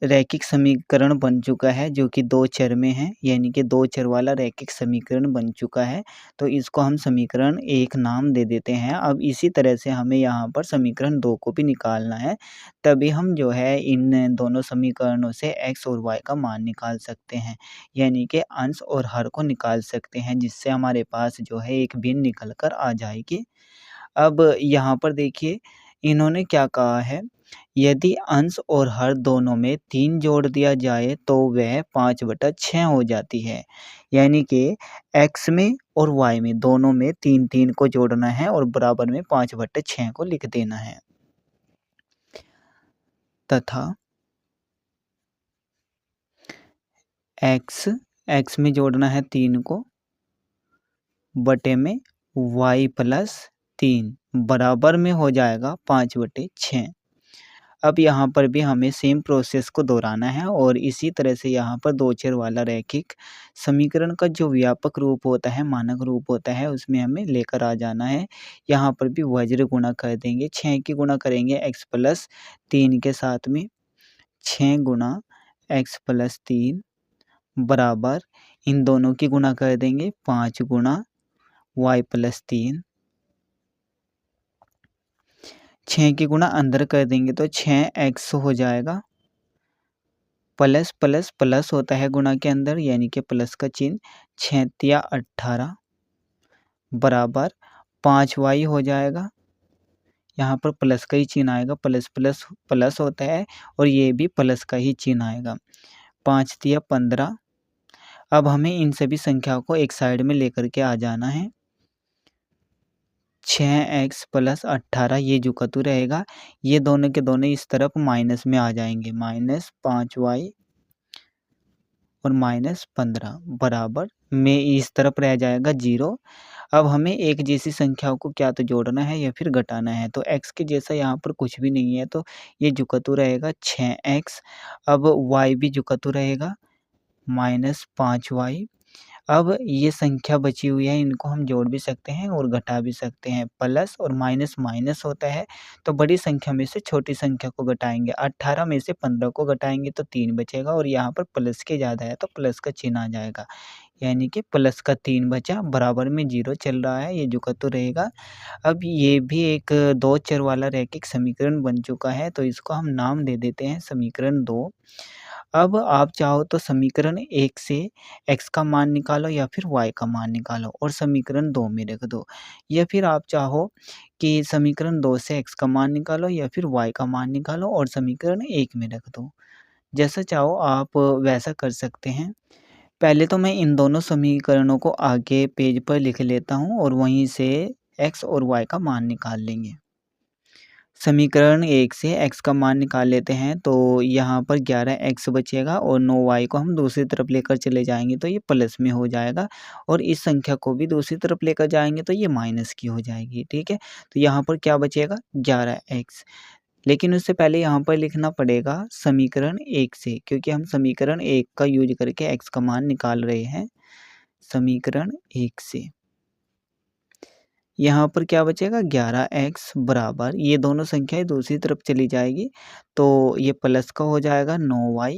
रैखिक समीकरण बन चुका है जो कि 2 चर में है, यानी कि 2 चर वाला रैखिक समीकरण बन चुका है। तो इसको हम समीकरण 1 नाम दे देते हैं। अब इसी तरह से हमें यहाँ पर समीकरण 2 को भी निकालना है, तभी हम जो है इन दोनों समीकरणों से x और y का मान निकाल सकते हैं, यानी कि अंश और हर को निकाल सकते हैं, जिससे हमारे पास जो है एक भिन्न निकल कर आ जाएगी। अब यहाँ पर देखिए इन्होंने क्या कहा है, यदि अंश और हर दोनों में 3 जोड़ दिया जाए तो वह 5/6 हो जाती है, यानी कि x में और y में दोनों में 3 को जोड़ना है और बराबर में 5/6 को लिख देना है। तथा x में जोड़ना है 3 को, बटे में y प्लस 3 बराबर में हो जाएगा 5/6। अब यहाँ पर भी हमें सेम प्रोसेस को दोहराना है और इसी तरह से यहाँ पर 2 चर वाला रैखिक समीकरण का जो व्यापक रूप होता है, मानक रूप होता है, उसमें हमें लेकर आ जाना है। यहाँ पर भी वज्र गुणा कर देंगे, 6 की गुणा करेंगे x प्लस 3 के साथ में, 6 गुणा x प्लस 3 बराबर इन दोनों की गुणा कर देंगे, 5 गुणा y प्लस 3, 6 की गुणा अंदर कर देंगे तो 6x हो जाएगा प्लस प्लस प्लस होता है गुणा के अंदर, यानी कि प्लस का चिन्ह। 6 तिया 18 बराबर 5y हो जाएगा। यहाँ पर प्लस का ही चिन्ह आएगा, प्लस प्लस प्लस होता है और ये भी प्लस का ही चिन्ह आएगा। 5 तिया 15। अब हमें इन सभी संख्याओं को एक साइड में लेकर के आ जाना है। 6x प्लस 18 ये जो कतु रहेगा, ये दोनों के दोनों इस तरफ माइनस में आ जाएंगे। माइनस 5y और माइनस 15 बराबर में इस तरफ रह जाएगा 0। अब हमें एक जैसी संख्याओं को क्या तो जोड़ना है या फिर घटाना है। तो x के जैसा यहाँ पर कुछ भी नहीं है, तो ये जुकतु रहेगा 6x। अब y भी जुकतु रहेगा माइनस 5y। अब ये संख्या बची हुई है, इनको हम जोड़ भी सकते हैं और घटा भी सकते हैं। प्लस और माइनस माइनस होता है, तो बड़ी संख्या में से छोटी संख्या को घटाएंगे। 18 में से 15 को घटाएंगे तो 3 बचेगा और यहाँ पर प्लस के ज़्यादा है तो प्लस का चिन्ह आ जाएगा, यानी कि प्लस का 3 बचा। बराबर में 0 चल रहा है, ये जुकतु रहेगा। अब ये भी एक 2 चर वाला रैखिक समीकरण बन चुका है, तो इसको हम नाम दे देते हैं समीकरण 2। अब आप चाहो तो समीकरण 1 से x का मान निकालो या फिर y का मान निकालो और समीकरण 2 में रख दो, या फिर आप चाहो कि समीकरण 2 से x का मान निकालो या फिर y का मान निकालो और समीकरण 1 में रख दो। जैसा चाहो आप वैसा कर सकते हैं। पहले तो मैं इन दोनों समीकरणों को आगे पेज पर लिख लेता हूँ और वहीं से x और y का मान निकाल लेंगे। समीकरण 1 से x का मान निकाल लेते हैं, तो यहाँ पर 11x बचेगा और 9y को हम दूसरी तरफ लेकर चले जाएंगे तो ये प्लस में हो जाएगा और इस संख्या को भी दूसरी तरफ लेकर जाएंगे तो ये माइनस की हो जाएगी। ठीक है, तो यहाँ पर क्या बचेगा 11x। लेकिन उससे पहले यहाँ पर लिखना पड़ेगा समीकरण 1 से, क्योंकि हम समीकरण 1 का यूज करके x का मान निकाल रहे हैं। समीकरण 1 से यहाँ पर क्या बचेगा 11x बराबर, ये दोनों संख्याएं दूसरी तरफ चली जाएगी तो ये प्लस का हो जाएगा 9y,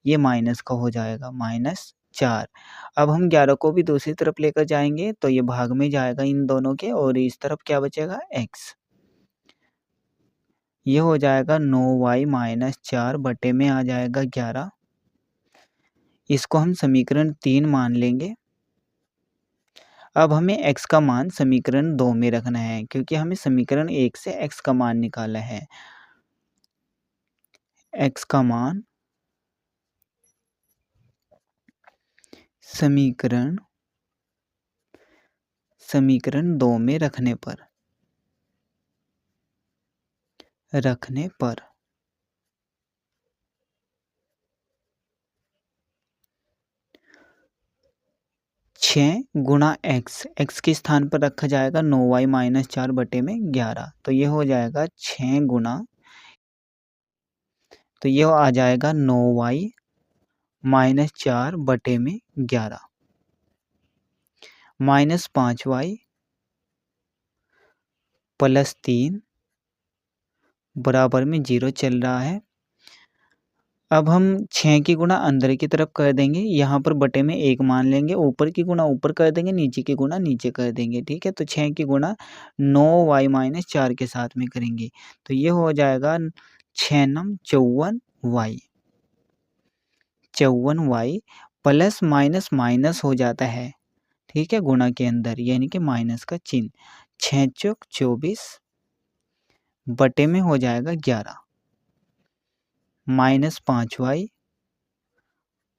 ये माइनस का हो जाएगा -4। अब हम 11 को भी दूसरी तरफ लेकर जाएंगे तो ये भाग में जाएगा इन दोनों के और इस तरफ क्या बचेगा x। ये हो जाएगा 9y -4 बटे में आ जाएगा 11। इसको हम समीकरण 3 मान लेंगे। अब हमें x का मान समीकरण 2 में रखना है, क्योंकि हमें समीकरण 1 से x का मान निकाला है। x का मान समीकरण 2 में रखने पर 6 गुणा x के स्थान पर रखा जाएगा 9y -4 बटे में 11, तो ये हो जाएगा 6 गुणा, तो ये आ जाएगा 9y -4 बटे में 11 -5y +3 बराबर में 0 चल रहा है। अब हम 6 की गुणा अंदर की तरफ कर देंगे, यहाँ पर बटे में 1 मान लेंगे, ऊपर की गुणा ऊपर कर देंगे, नीचे की गुणा नीचे कर देंगे। ठीक है, तो 6 की गुणा 9y -4 के साथ में करेंगे तो ये हो जाएगा 6 नम 54y, 54y plus minus minus हो जाता है। ठीक है, गुणा के अंदर यानी कि माइनस का चिन्ह। 6 चौक 24 बटे में हो जाएगा 11 -5y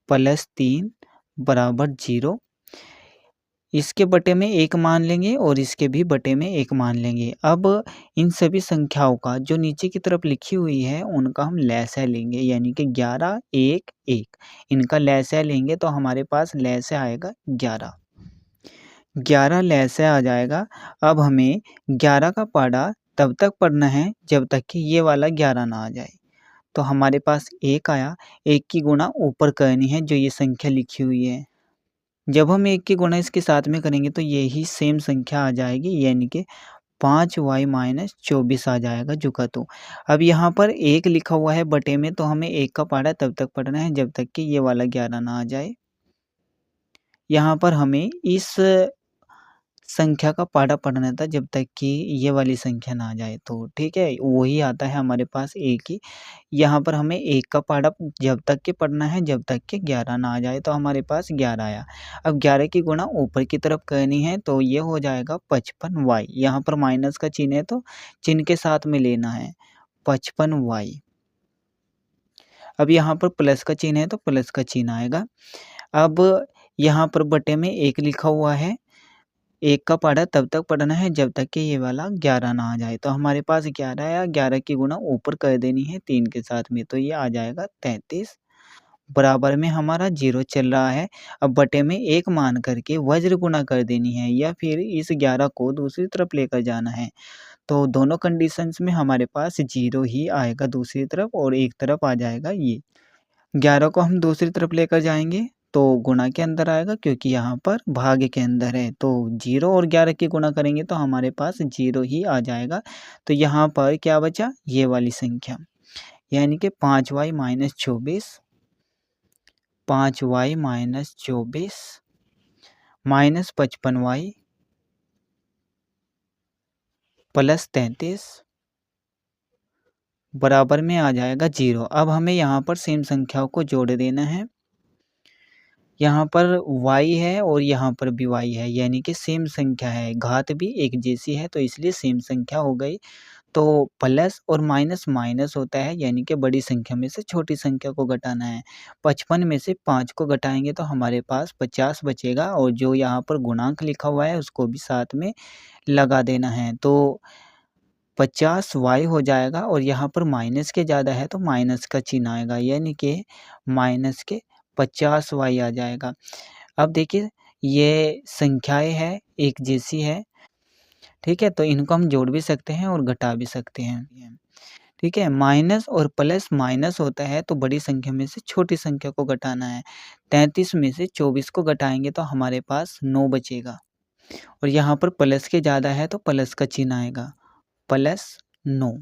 +3 बराबर 0। इसके बटे में 1 मान लेंगे और इसके भी बटे में 1 मान लेंगे। अब इन सभी संख्याओं का जो नीचे की तरफ लिखी हुई है उनका हम लसाअ लेंगे, यानी कि 11 1 1 इनका लसाअ लेंगे तो हमारे पास लसाअ आएगा 11। 11 लसाअ आ जाएगा। अब हमें 11 का पहाड़ा तब तक पढ़ना है जब तक कि ये वाला 11 ना आ जाए। तो हमारे पास 1 आया, 1 की गुणा ऊपर करनी है जो ये संख्या लिखी हुई है। जब हम 1 की गुणा इसके साथ में करेंगे तो यही सेम संख्या आ जाएगी, यानी कि 5y -24 आ जाएगा जुकतु। अब यहाँ पर 1 लिखा हुआ है बटे में, तो हमें 1 का पहाड़ा तब तक पढ़ना है जब तक कि ये वाला 11 ना आ जाए। यहाँ पर हमें इस संख्या का पाड़ा पढ़ना था जब तक कि ये वाली संख्या ना आ जाए, तो ठीक है, वही आता है हमारे पास एक ही। यहाँ पर हमें एक का पाड़ा जब तक के पढ़ना है जब तक कि 11 ना आ जाए, तो हमारे पास 11 आया। अब 11 की गुणा ऊपर की तरफ करनी है तो ये हो जाएगा 55y। यहाँ पर माइनस का चिन्ह है तो चिन्ह के साथ में लेना है 55y। अब यहाँ पर प्लस का चिन्ह है तो प्लस का चिन्ह आएगा। अब यहाँ पर बटे में 1 लिखा हुआ है, 1 का पाड़ा तब तक पढ़ना है जब तक कि ये वाला 11 ना आ जाए, तो हमारे पास 11 आया। 11 की गुणा ऊपर कर देनी है 3 के साथ में, तो ये आ जाएगा 33। बराबर में हमारा 0 चल रहा है। अब बटे में 1 मान करके वज्र गुणा कर देनी है या फिर इस 11 को दूसरी तरफ लेकर जाना है। तो दोनों कंडीशंस में हमारे पास 0 ही आएगा दूसरी तरफ और एक तरफ आ जाएगा ये। 11 को हम दूसरी तरफ लेकर जाएंगे तो गुणा के अंदर आएगा, क्योंकि यहाँ पर भाग्य के अंदर है, तो 0 और 11 की गुणा करेंगे तो हमारे पास 0 ही आ जाएगा। तो यहाँ पर क्या बचा, ये वाली संख्या, यानी कि 5y minus 24, 5y minus 24 minus 55y plus 33 बराबर में आ जाएगा 0। अब हमें यहाँ पर सेम संख्याओं को जोड़ देना है। यहाँ पर y है और यहाँ पर भी y है, यानी कि सेम संख्या है, घात भी एक जैसी है, तो इसलिए सेम संख्या हो गई। तो प्लस और माइनस माइनस होता है, यानी कि बड़ी संख्या में से छोटी संख्या को घटाना है। 55 में से 5 को घटाएंगे तो हमारे पास 50 बचेगा, और जो यहाँ पर गुणांक लिखा हुआ है उसको भी साथ में लगा देना है, तो 50y हो जाएगा। और यहाँ पर माइनस के ज़्यादा है तो माइनस का चिन्ह आएगा, यानी कि माइनस के 50y आ जाएगा। अब देखिए ये संख्याएं हैं एक जैसी है, ठीक है, तो इनको हम जोड़ भी सकते हैं और घटा भी सकते हैं, ठीक है। माइनस और प्लस माइनस होता है तो बड़ी संख्या में से छोटी संख्या को घटाना है। 33 में से 24 को घटाएंगे तो हमारे पास 9 बचेगा, और यहाँ पर प्लस के ज़्यादा है तो प्लस का चिन्ह आएगा, प्लस 9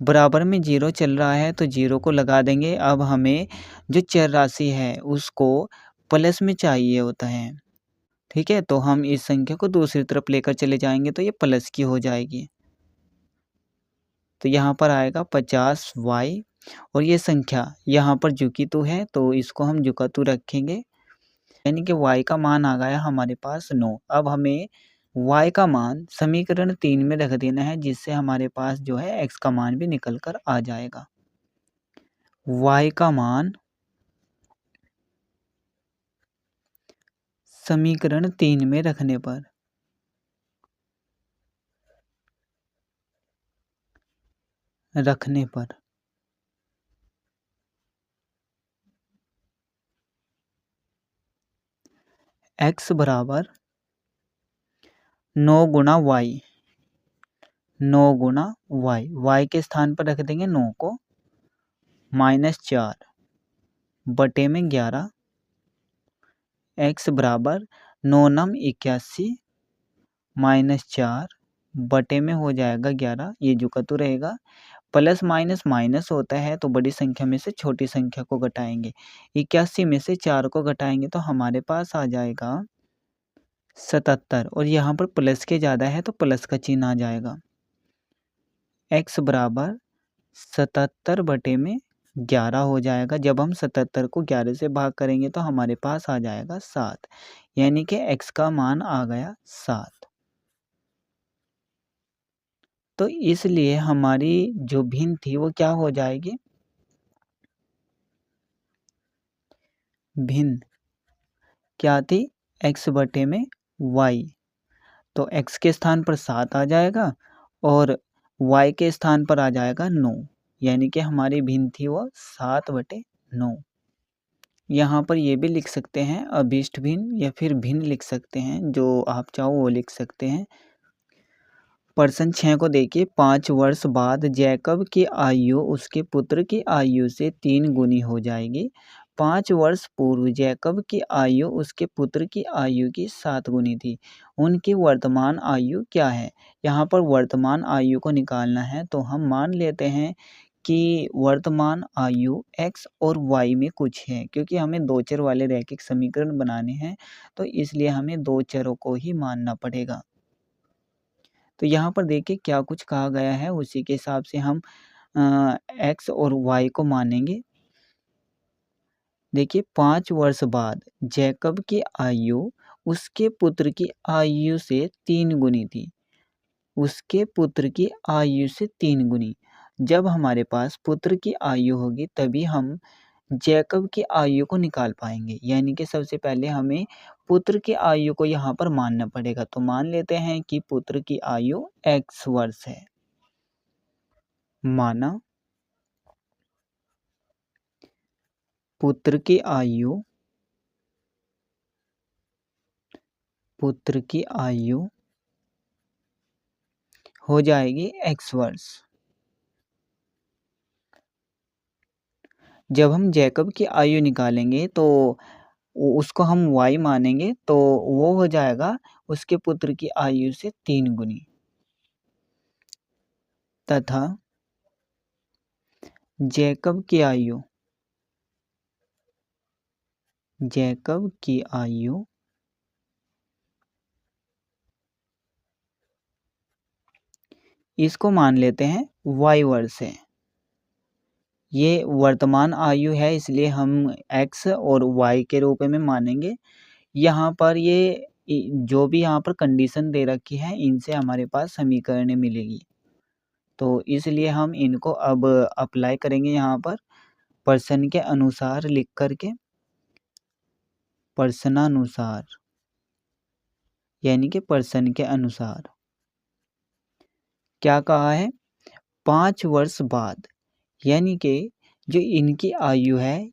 बराबर में 0 चल रहा है तो 0 को लगा देंगे। अब हमें जो चर राशि है उसको प्लस में चाहिए होता है, ठीक है, तो हम इस संख्या को दूसरी तरफ लेकर चले जाएंगे तो ये प्लस की हो जाएगी, तो यहाँ पर आएगा 50y। और ये संख्या यहाँ पर जुकितु है तो इसको हम जुकातु रखेंगे, यानी कि y का मान आ गया हमारे पास 9। अब हमें y का मान समीकरण 3 में रख देना है, जिससे हमारे पास जो है x का मान भी निकल कर आ जाएगा। y का मान समीकरण 3 में रखने पर x बराबर 9 गुणा y, 9 गुणा y के स्थान पर रख देंगे 9 को, -4 बटे में 11, x बराबर 9 नम 81 -4 बटे में हो जाएगा 11, ये जुकातु रहेगा। प्लस माइनस माइनस होता है तो बड़ी संख्या में से छोटी संख्या को घटाएंगे। 81 में से 4 को घटाएंगे तो हमारे पास आ जाएगा 77, और यहाँ पर प्लस के ज़्यादा है तो प्लस का चिन्ह आ जाएगा। x बराबर 77 बटे में 11 हो जाएगा। जब हम 77 को 11 से भाग करेंगे तो हमारे पास आ जाएगा 7, यानी कि x का मान आ गया 7। तो इसलिए हमारी जो भिन्न थी वो क्या हो जाएगी, भिन्न क्या थी, x बटे में y, तो x के स्थान पर 7 आ जाएगा और y के स्थान पर आ जाएगा 9, यानी कि हमारी भिन्न थी वो 7 बटे 9। यहाँ पर ये भी लिख सकते हैं अभीष्ट भिन्न या फिर भिन्न लिख सकते हैं, जो आप चाहो वो लिख सकते हैं। प्रश्न 6 को देखिए, 5 वर्ष बाद जैकब की आयु उसके पुत्र की आयु से 3 गुनी हो जाएगी। 5 वर्ष पूर्व जैकब की आयु उसके पुत्र की आयु की 7 गुनी थी। उनकी वर्तमान आयु क्या है। यहाँ पर वर्तमान आयु को निकालना है तो हम मान लेते हैं कि वर्तमान आयु x और y में कुछ है, क्योंकि हमें दो चर वाले रैखिक समीकरण बनाने हैं तो इसलिए हमें दो चरों को ही मानना पड़ेगा। तो यहाँ पर देखिए क्या कुछ कहा गया है, उसी के हिसाब से हम x और y को मानेंगे। देखिए 5 वर्ष बाद जैकब की आयु उसके पुत्र की आयु से 3 गुनी थी। उसके पुत्र की आयु से 3 गुनी। जब हमारे पास पुत्र की आयु होगी तभी हम जैकब की आयु को निकाल पाएंगे। यानी कि सबसे पहले हमें पुत्र की आयु को यहाँ पर मानना पड़ेगा। तो मान लेते हैं कि पुत्र की आयु x वर्ष है। माना पुत्र की आयु हो जाएगी x वर्ष। जब हम जैकब की आयु निकालेंगे तो उसको हम y मानेंगे तो वो हो जाएगा उसके पुत्र की आयु से 3 गुनी, तथा जैकब की आयु इसको मान लेते हैं y वर्ष है। ये वर्तमान आयु है इसलिए हम x और y के रूप में मानेंगे। यहाँ पर ये जो भी यहाँ पर कंडीशन दे रखी है इनसे हमारे पास समीकरण मिलेगी, तो इसलिए हम इनको अब अप्लाई करेंगे यहाँ पर प्रश्न के अनुसार लिख करके। प्रश्नानुसार यानी कि प्रश्न के अनुसार क्या कहा है, 5 वर्ष बाद, यानी कि जो इनकी आयु है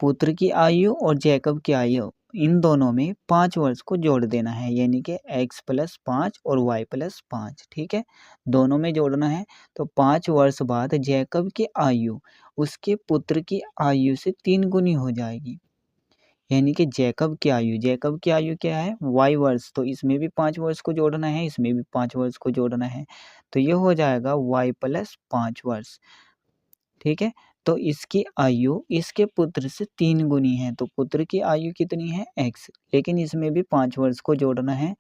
पुत्र की आयु और जैकब की आयु इन दोनों में 5 वर्ष को जोड़ देना है, यानी कि x + 5 और y + 5। ठीक है, दोनों में जोड़ना है। तो 5 वर्ष बाद जैकब की आयु उसके पुत्र की आयु से 3 गुनी हो जाएगी। यानी कि जैकब की आयु क्या है y वर्ष, तो इसमें भी 5 वर्ष को जोड़ना है, इसमें भी 5 वर्ष को जोड़ना है, तो ये हो जाएगा y + 5 वर्ष। ठीक है, तो इसकी आयु इसके पुत्र से 3 गुनी है। तो पुत्र की आयु कितनी है x, लेकिन इसमें भी 5 वर्ष को जोड़ना है,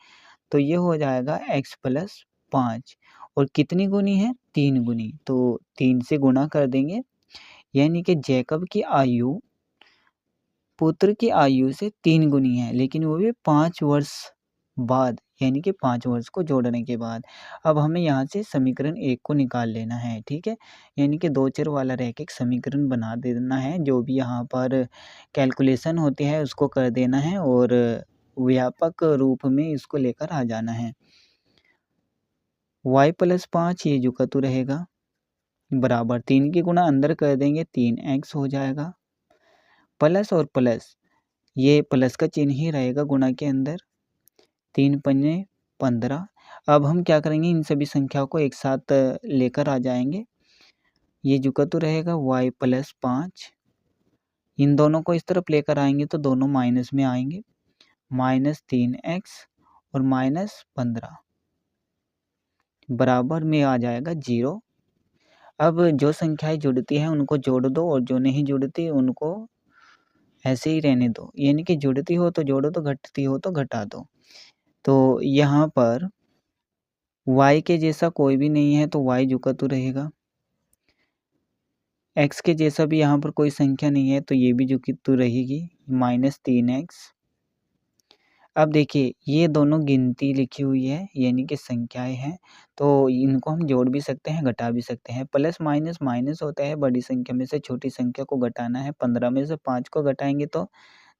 तो ये हो जाएगा x + 5 और कितनी गुनी है 3 गुनी, तो 3 से गुणा कर देंगे। यानी कि जैकब की आयु पुत्र की आयु से 3 गुनी है, लेकिन वो भी 5 वर्ष बाद, यानी कि 5 वर्ष को जोड़ने के बाद। अब हमें यहाँ से समीकरण 1 को निकाल लेना है। ठीक है, यानी कि दो चर वाला रैखिक समीकरण बना देना है। जो भी यहाँ पर कैलकुलेशन होती है उसको कर देना है और व्यापक रूप में इसको लेकर आ जाना है। y + 5 ये जुकतु रहेगा बराबर 3 की गुणा अंदर कर देंगे 3x हो जाएगा, प्लस और प्लस ये प्लस का चिन्ह ही रहेगा गुणा के अंदर, 3 पंजे 15। अब हम क्या करेंगे, इन सभी संख्याओं को एक साथ लेकर आ जाएंगे। ये जुकतु रहेगा y + 5, इन दोनों को इस तरफ लेकर आएंगे तो दोनों माइनस में आएंगे, -3x और -15 बराबर में आ जाएगा 0। अब जो संख्याएं जुड़ती हैं उनको जोड़ दो और जो नहीं जुड़ती उनको ऐसे ही रहने दो, यानी कि जुड़ती हो तो जोड़ो तो घटती हो तो घटा दो। तो यहाँ पर y के जैसा कोई भी नहीं है तो y जुकतु रहेगा, x के जैसा भी यहाँ पर कोई संख्या नहीं है तो ये भी जुकतु रहेगी -3x। अब देखिए ये दोनों गिनती लिखी हुई है यानी कि संख्याएं हैं, तो इनको हम जोड़ भी सकते हैं घटा भी सकते हैं। प्लस माइनस माइनस होता है, बड़ी संख्या में से छोटी संख्या को घटाना है। 15 में से 5 को घटाएंगे तो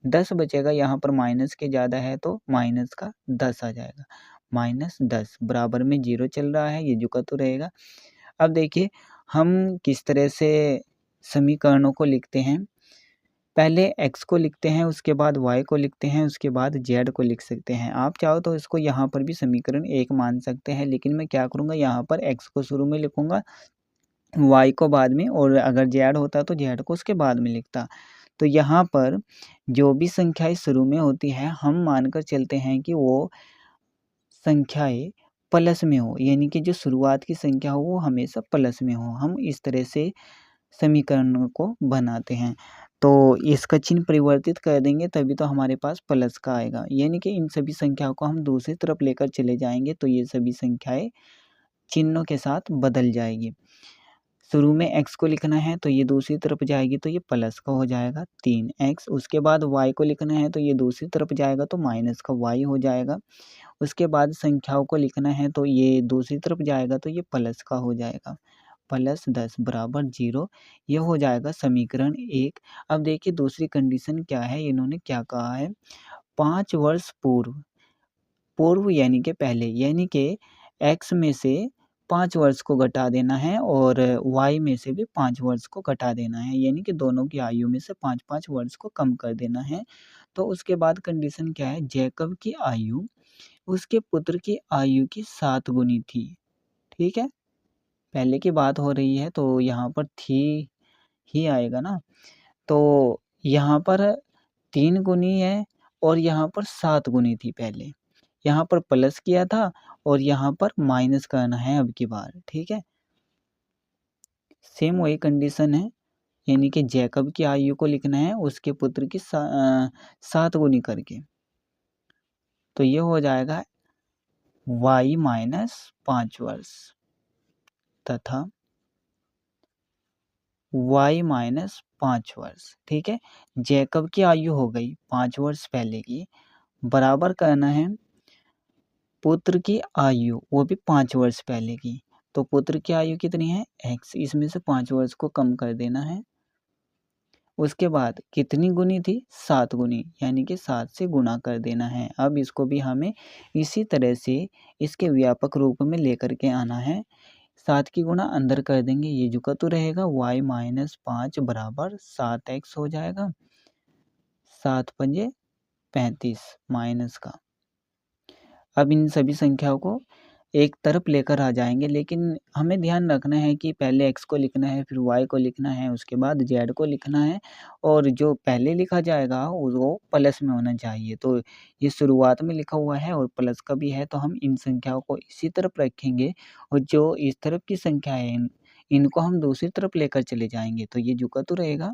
10 बचेगा, यहाँ पर माइनस के ज़्यादा है तो माइनस का 10 आ जाएगा, -10 बराबर में 0 चल रहा है, ये जुकतु रहेगा। अब देखिए हम किस तरह से समीकरणों को लिखते हैं, पहले x को लिखते हैं, उसके बाद y को लिखते हैं, उसके बाद z को लिख सकते हैं। आप चाहो तो इसको यहाँ पर भी समीकरण 1 मान सकते हैं, लेकिन मैं क्या करूँगा यहाँ पर x को शुरू में लिखूँगा, y को बाद में, और अगर z होता तो z को उसके बाद में लिखता। तो यहाँ पर जो भी संख्याएं शुरू में होती हैं हम मानकर चलते हैं कि वो संख्याएं प्लस में हो, यानी कि जो शुरुआत की संख्या हो वो हमेशा प्लस में हो। हम इस तरह से समीकरण को बनाते हैं। तो इसका चिन्ह परिवर्तित कर देंगे तभी तो हमारे पास प्लस का आएगा, यानी कि इन सभी संख्याओं को हम दूसरी तरफ लेकर चले जाएंगे तो ये सभी संख्याएं चिन्हों के साथ बदल जाएगी। शुरू में x को लिखना है तो ये दूसरी तरफ जाएगी तो ये प्लस का हो जाएगा 3x। उसके बाद y को लिखना है तो ये दूसरी तरफ जाएगा तो माइनस का y हो जाएगा। उसके बाद संख्याओं को लिखना है तो ये दूसरी तरफ जाएगा तो ये प्लस का हो जाएगा, +10 बराबर 0। यह हो जाएगा समीकरण 1। अब देखिए दूसरी कंडीशन क्या है, इन्होंने क्या कहा है, 5 वर्ष पूर्व यानी कि पहले, यानी कि x में से 5 वर्ष को घटा देना है और y में से भी 5 वर्ष को घटा देना है, यानी कि दोनों की आयु में से 5-5 वर्ष को कम कर देना है। तो उसके बाद कंडीशन क्या है, जैकब की आयु उसके पुत्र की आयु की 7 गुनी थी। ठीक है, पहले की बात हो रही है तो यहाँ पर थी ही आएगा ना। तो यहाँ पर 3 गुनी है और यहाँ पर 7 गुनी थी पहले। यहाँ पर प्लस किया था और यहाँ पर माइनस करना है अब की बार। ठीक है, सेम वही कंडीशन है, यानी कि जैकब की आयु को लिखना है उसके पुत्र की 7 गुनी करके। तो ये हो जाएगा y माइनस 5 वर्ष तथा y माइनस 5 वर्ष। ठीक है, जैकब की आयु हो गई 5 वर्ष पहले की, बराबर करना है पुत्र की आयु वो भी 5 वर्ष पहले की। तो पुत्र की आयु कितनी है x, इसमें से 5 वर्ष को कम कर देना है। उसके बाद कितनी गुनी थी, 7 गुनी, यानी कि 7 से गुणा कर देना है। अब इसको भी हमें इसी तरह से इसके व्यापक रूप में लेकर के आना है। 7 की गुणा अंदर कर देंगे, ये जो तो रहेगा y माइनस 5 बराबर 7x हो जाएगा। 7 पंजे 35 माइनस का। अब इन सभी संख्याओं को एक तरफ लेकर आ जाएंगे, लेकिन हमें ध्यान रखना है कि पहले x को लिखना है, फिर y को लिखना है, उसके बाद z को लिखना है और जो पहले लिखा जाएगा वो प्लस में होना चाहिए। तो ये शुरुआत में लिखा हुआ है और प्लस का भी है, तो हम इन संख्याओं को इसी तरफ रखेंगे और जो इस तरफ की संख्या है इनको हम दूसरी तरफ लेकर चले जाएंगे। तो ये जो तो रहेगा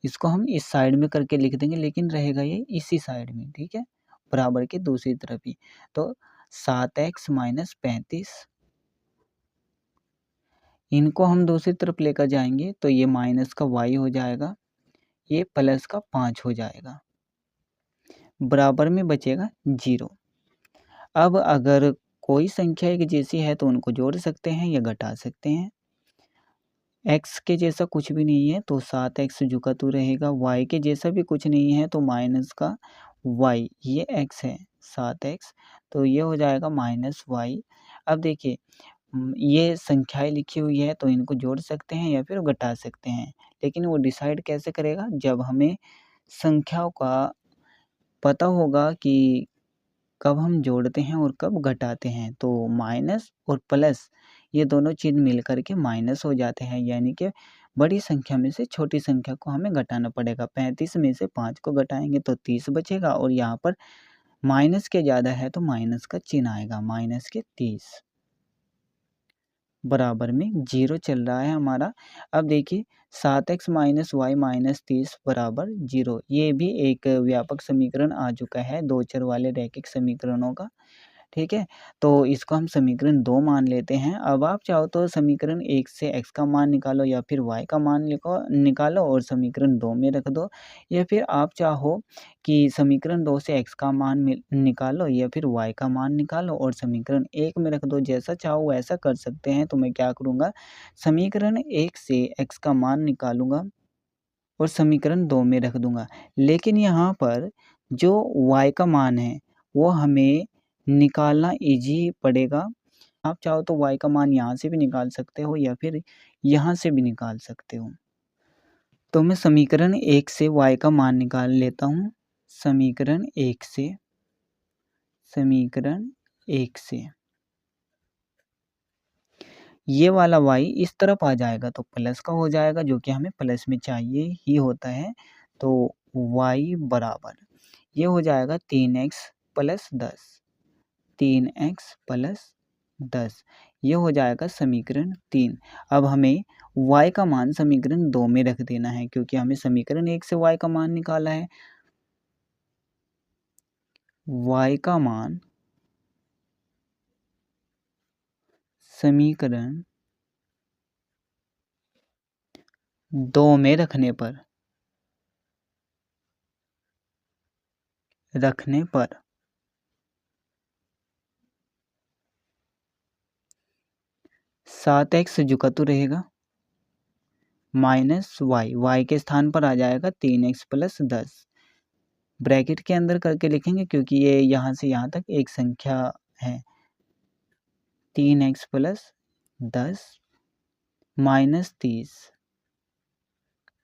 इसको हम इस साइड में करके लिख देंगे, लेकिन रहेगा ये इसी साइड में। ठीक है, बराबर के दूसरी तरफ ही। तो 7x माइनस 35 इनको हम दूसरी तरफ लेकर जाएंगे तो ये माइनस का y हो जाएगा, ये प्लस का 5 हो जाएगा, बराबर में बचेगा 0। अब अगर कोई संख्या एक जैसी है तो उनको जोड़ सकते हैं या घटा सकते हैं। x के जैसा कुछ भी नहीं है तो 7x जुका तो रहेगा, y के जैसा भी कुछ नहीं है तो माइनस का y, ये x है 7x, तो ये हो जाएगा माइनस y। अब देखिए ये संख्याएं लिखी हुई है तो इनको जोड़ सकते हैं या फिर घटा सकते हैं, लेकिन वो डिसाइड कैसे करेगा, जब हमें संख्याओं का पता होगा कि कब हम जोड़ते हैं और कब घटाते हैं। तो माइनस और प्लस ये दोनों चिन्ह मिल कर के माइनस हो जाते हैं, यानी कि बड़ी संख्या में से छोटी संख्या को हमें घटाना पड़ेगा। 35 में से 5 को घटाएंगे तो 30 बचेगा और यहाँ पर माइनस के ज़्यादा है तो माइनस का चिन्ह आएगा, माइनस के 30 बराबर में 0 चल रहा है हमारा। अब देखिए 7x माइनस y माइनस 30 बराबर 0, ये भी एक व्यापक समीकरण आ चुका है दो चर वाले रैखिक समीकरणों का। ठीक है, तो इसको हम समीकरण 2 मान लेते हैं। अब आप चाहो तो समीकरण 1 से x का मान निकालो या फिर y का मान निकालो और समीकरण 2 में रख दो, या फिर आप चाहो कि समीकरण 2 से x का मान निकालो या फिर y का मान निकालो और समीकरण 1 में रख दो। जैसा चाहो वैसा कर सकते हैं। तो मैं क्या करूँगा, समीकरण 1 से x का मान निकालूँगा और समीकरण 2 में रख दूँगा। लेकिन यहाँ पर जो y का मान है वो हमें निकालना ईज़ी पड़ेगा। आप चाहो तो y का मान यहाँ से भी निकाल सकते हो या फिर यहाँ से भी निकाल सकते हो। तो मैं समीकरण 1 से y का मान निकाल लेता हूँ। समीकरण 1 से ये वाला y इस तरफ आ जाएगा तो प्लस का हो जाएगा, जो कि हमें प्लस में चाहिए ही होता है। तो y बराबर ये हो जाएगा 3x प्लस 10, 3x प्लस 10। ये हो जाएगा समीकरण 3। अब हमें y का मान समीकरण 2 में रख देना है, क्योंकि हमें समीकरण 1 से y का मान निकाला है। y का मान समीकरण 2 में रखने पर 7x जो तो रहेगा माइनस y के स्थान पर आ जाएगा 3x प्लस 10। ब्रैकेट के अंदर करके लिखेंगे, क्योंकि ये यहाँ से यहाँ तक एक संख्या है। 3x प्लस 10 माइनस 30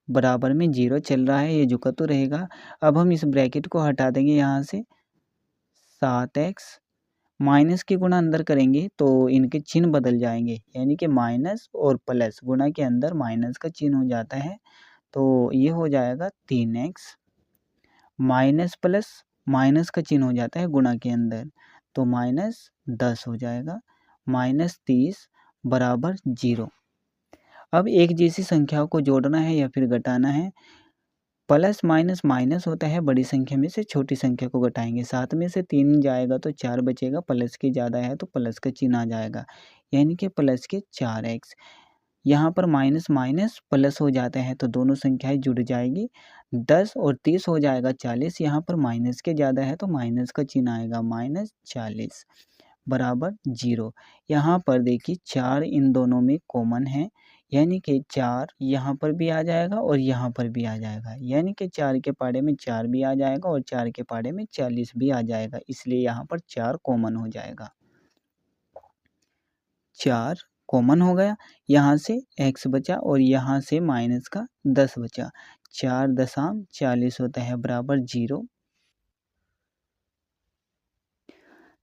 बराबर में 0 चल रहा है, ये झुका तो रहेगा। अब हम इस ब्रैकेट को हटा देंगे यहाँ से। 7x माइनस के गुणा अंदर करेंगे तो इनके चिन्ह बदल जाएंगे, यानी कि माइनस और प्लस गुणा के अंदर माइनस का चिन्ह हो जाता है, तो ये हो जाएगा 3x माइनस प्लस माइनस का चिन्ह हो जाता है गुणा के अंदर, तो माइनस 10 हो जाएगा, माइनस 30 बराबर 0। अब एक जैसी संख्याओं को जोड़ना है या फिर घटाना है। प्लस माइनस माइनस होता है, बड़ी संख्या में से छोटी संख्या को घटाएंगे। 7 में से 3 जाएगा तो 4 बचेगा, प्लस की ज़्यादा है तो प्लस का चिन्ह आ जाएगा, यानी कि प्लस के 4x। यहाँ पर माइनस माइनस प्लस हो जाता है तो दोनों संख्याएं जुड़ जाएगी। 10 और 30 हो जाएगा 40। यहाँ पर माइनस के ज़्यादा है तो माइनस का चिन्ह आएगा, माइनस 40 बराबर 0। यहाँ पर देखिए 4 इन दोनों में कॉमन है, यानी कि 4 यहाँ पर भी आ जाएगा और यहाँ पर भी आ जाएगा, यानी कि 4 के पाड़े में 4 भी आ जाएगा और 4 के पाड़े में 40 भी आ जाएगा, इसलिए यहाँ पर 4 कॉमन हो जाएगा। 4 कॉमन हो गया, यहाँ से x बचा और यहाँ से माइनस का 10 बचा। 4 दशम 40 होता है बराबर 0।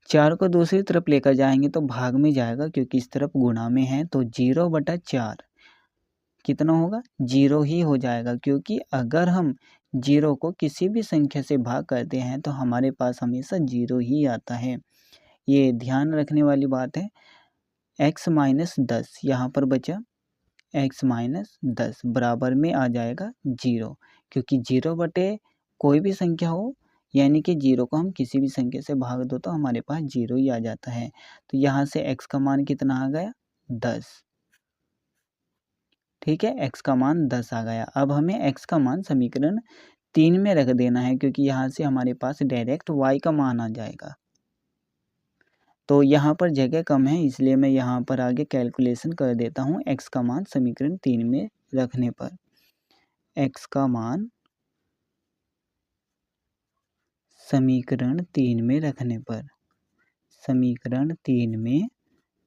4 को दूसरी तरफ लेकर जाएंगे तो भाग में जाएगा, क्योंकि इस तरफ गुणा में है, तो 0/4 कितना होगा, 0 ही हो जाएगा। क्योंकि अगर हम 0 को किसी भी संख्या से भाग करते हैं तो हमारे पास हमेशा 0 ही आता है, ये ध्यान रखने वाली बात है। x माइनस 10 यहाँ पर बचा, x माइनस 10 बराबर में आ जाएगा 0, क्योंकि 0 कोई भी संख्या हो, यानी कि 0 को हम किसी भी संख्या से भाग दो तो हमारे पास 0 ही आ जाता है। तो यहाँ से x का मान कितना आ गया, 10। ठीक है, x का मान 10 आ गया। अब हमें x का मान समीकरण 3 में रख देना है, क्योंकि यहाँ से हमारे पास डायरेक्ट y का मान आ जाएगा। तो यहाँ पर जगह कम है, इसलिए मैं यहाँ पर आगे कैलकुलेशन कर देता हूँ। x का मान समीकरण 3 में रखने पर, x का मान समीकरण 3 में रखने पर, समीकरण 3 में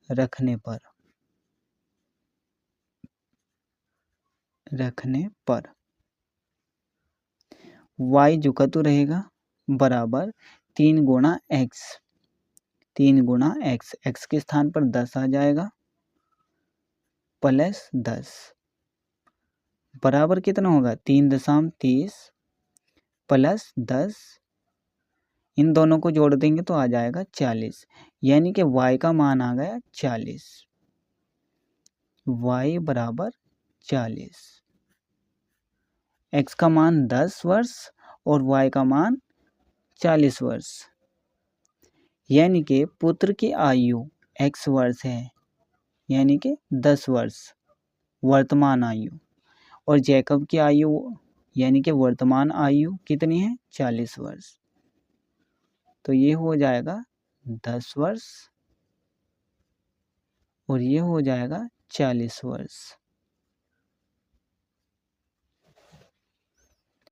रखने पर y झुका तो रहेगा बराबर 3 गुणा x, 3 गुणा x, x के स्थान पर 10 आ जाएगा प्लस 10 बराबर कितना होगा, 3.30 प्लस 10, इन दोनों को जोड़ देंगे तो आ जाएगा 40, यानी कि y का मान आ गया 40, y बराबर 40। x का मान 10 वर्ष और y का मान 40 वर्ष, यानी कि पुत्र की आयु x वर्ष है, यानी कि 10 वर्ष वर्तमान आयु, और जैकब की आयु यानी कि वर्तमान आयु कितनी है, 40 वर्ष। तो ये हो जाएगा 10 वर्ष और ये हो जाएगा 40 वर्ष।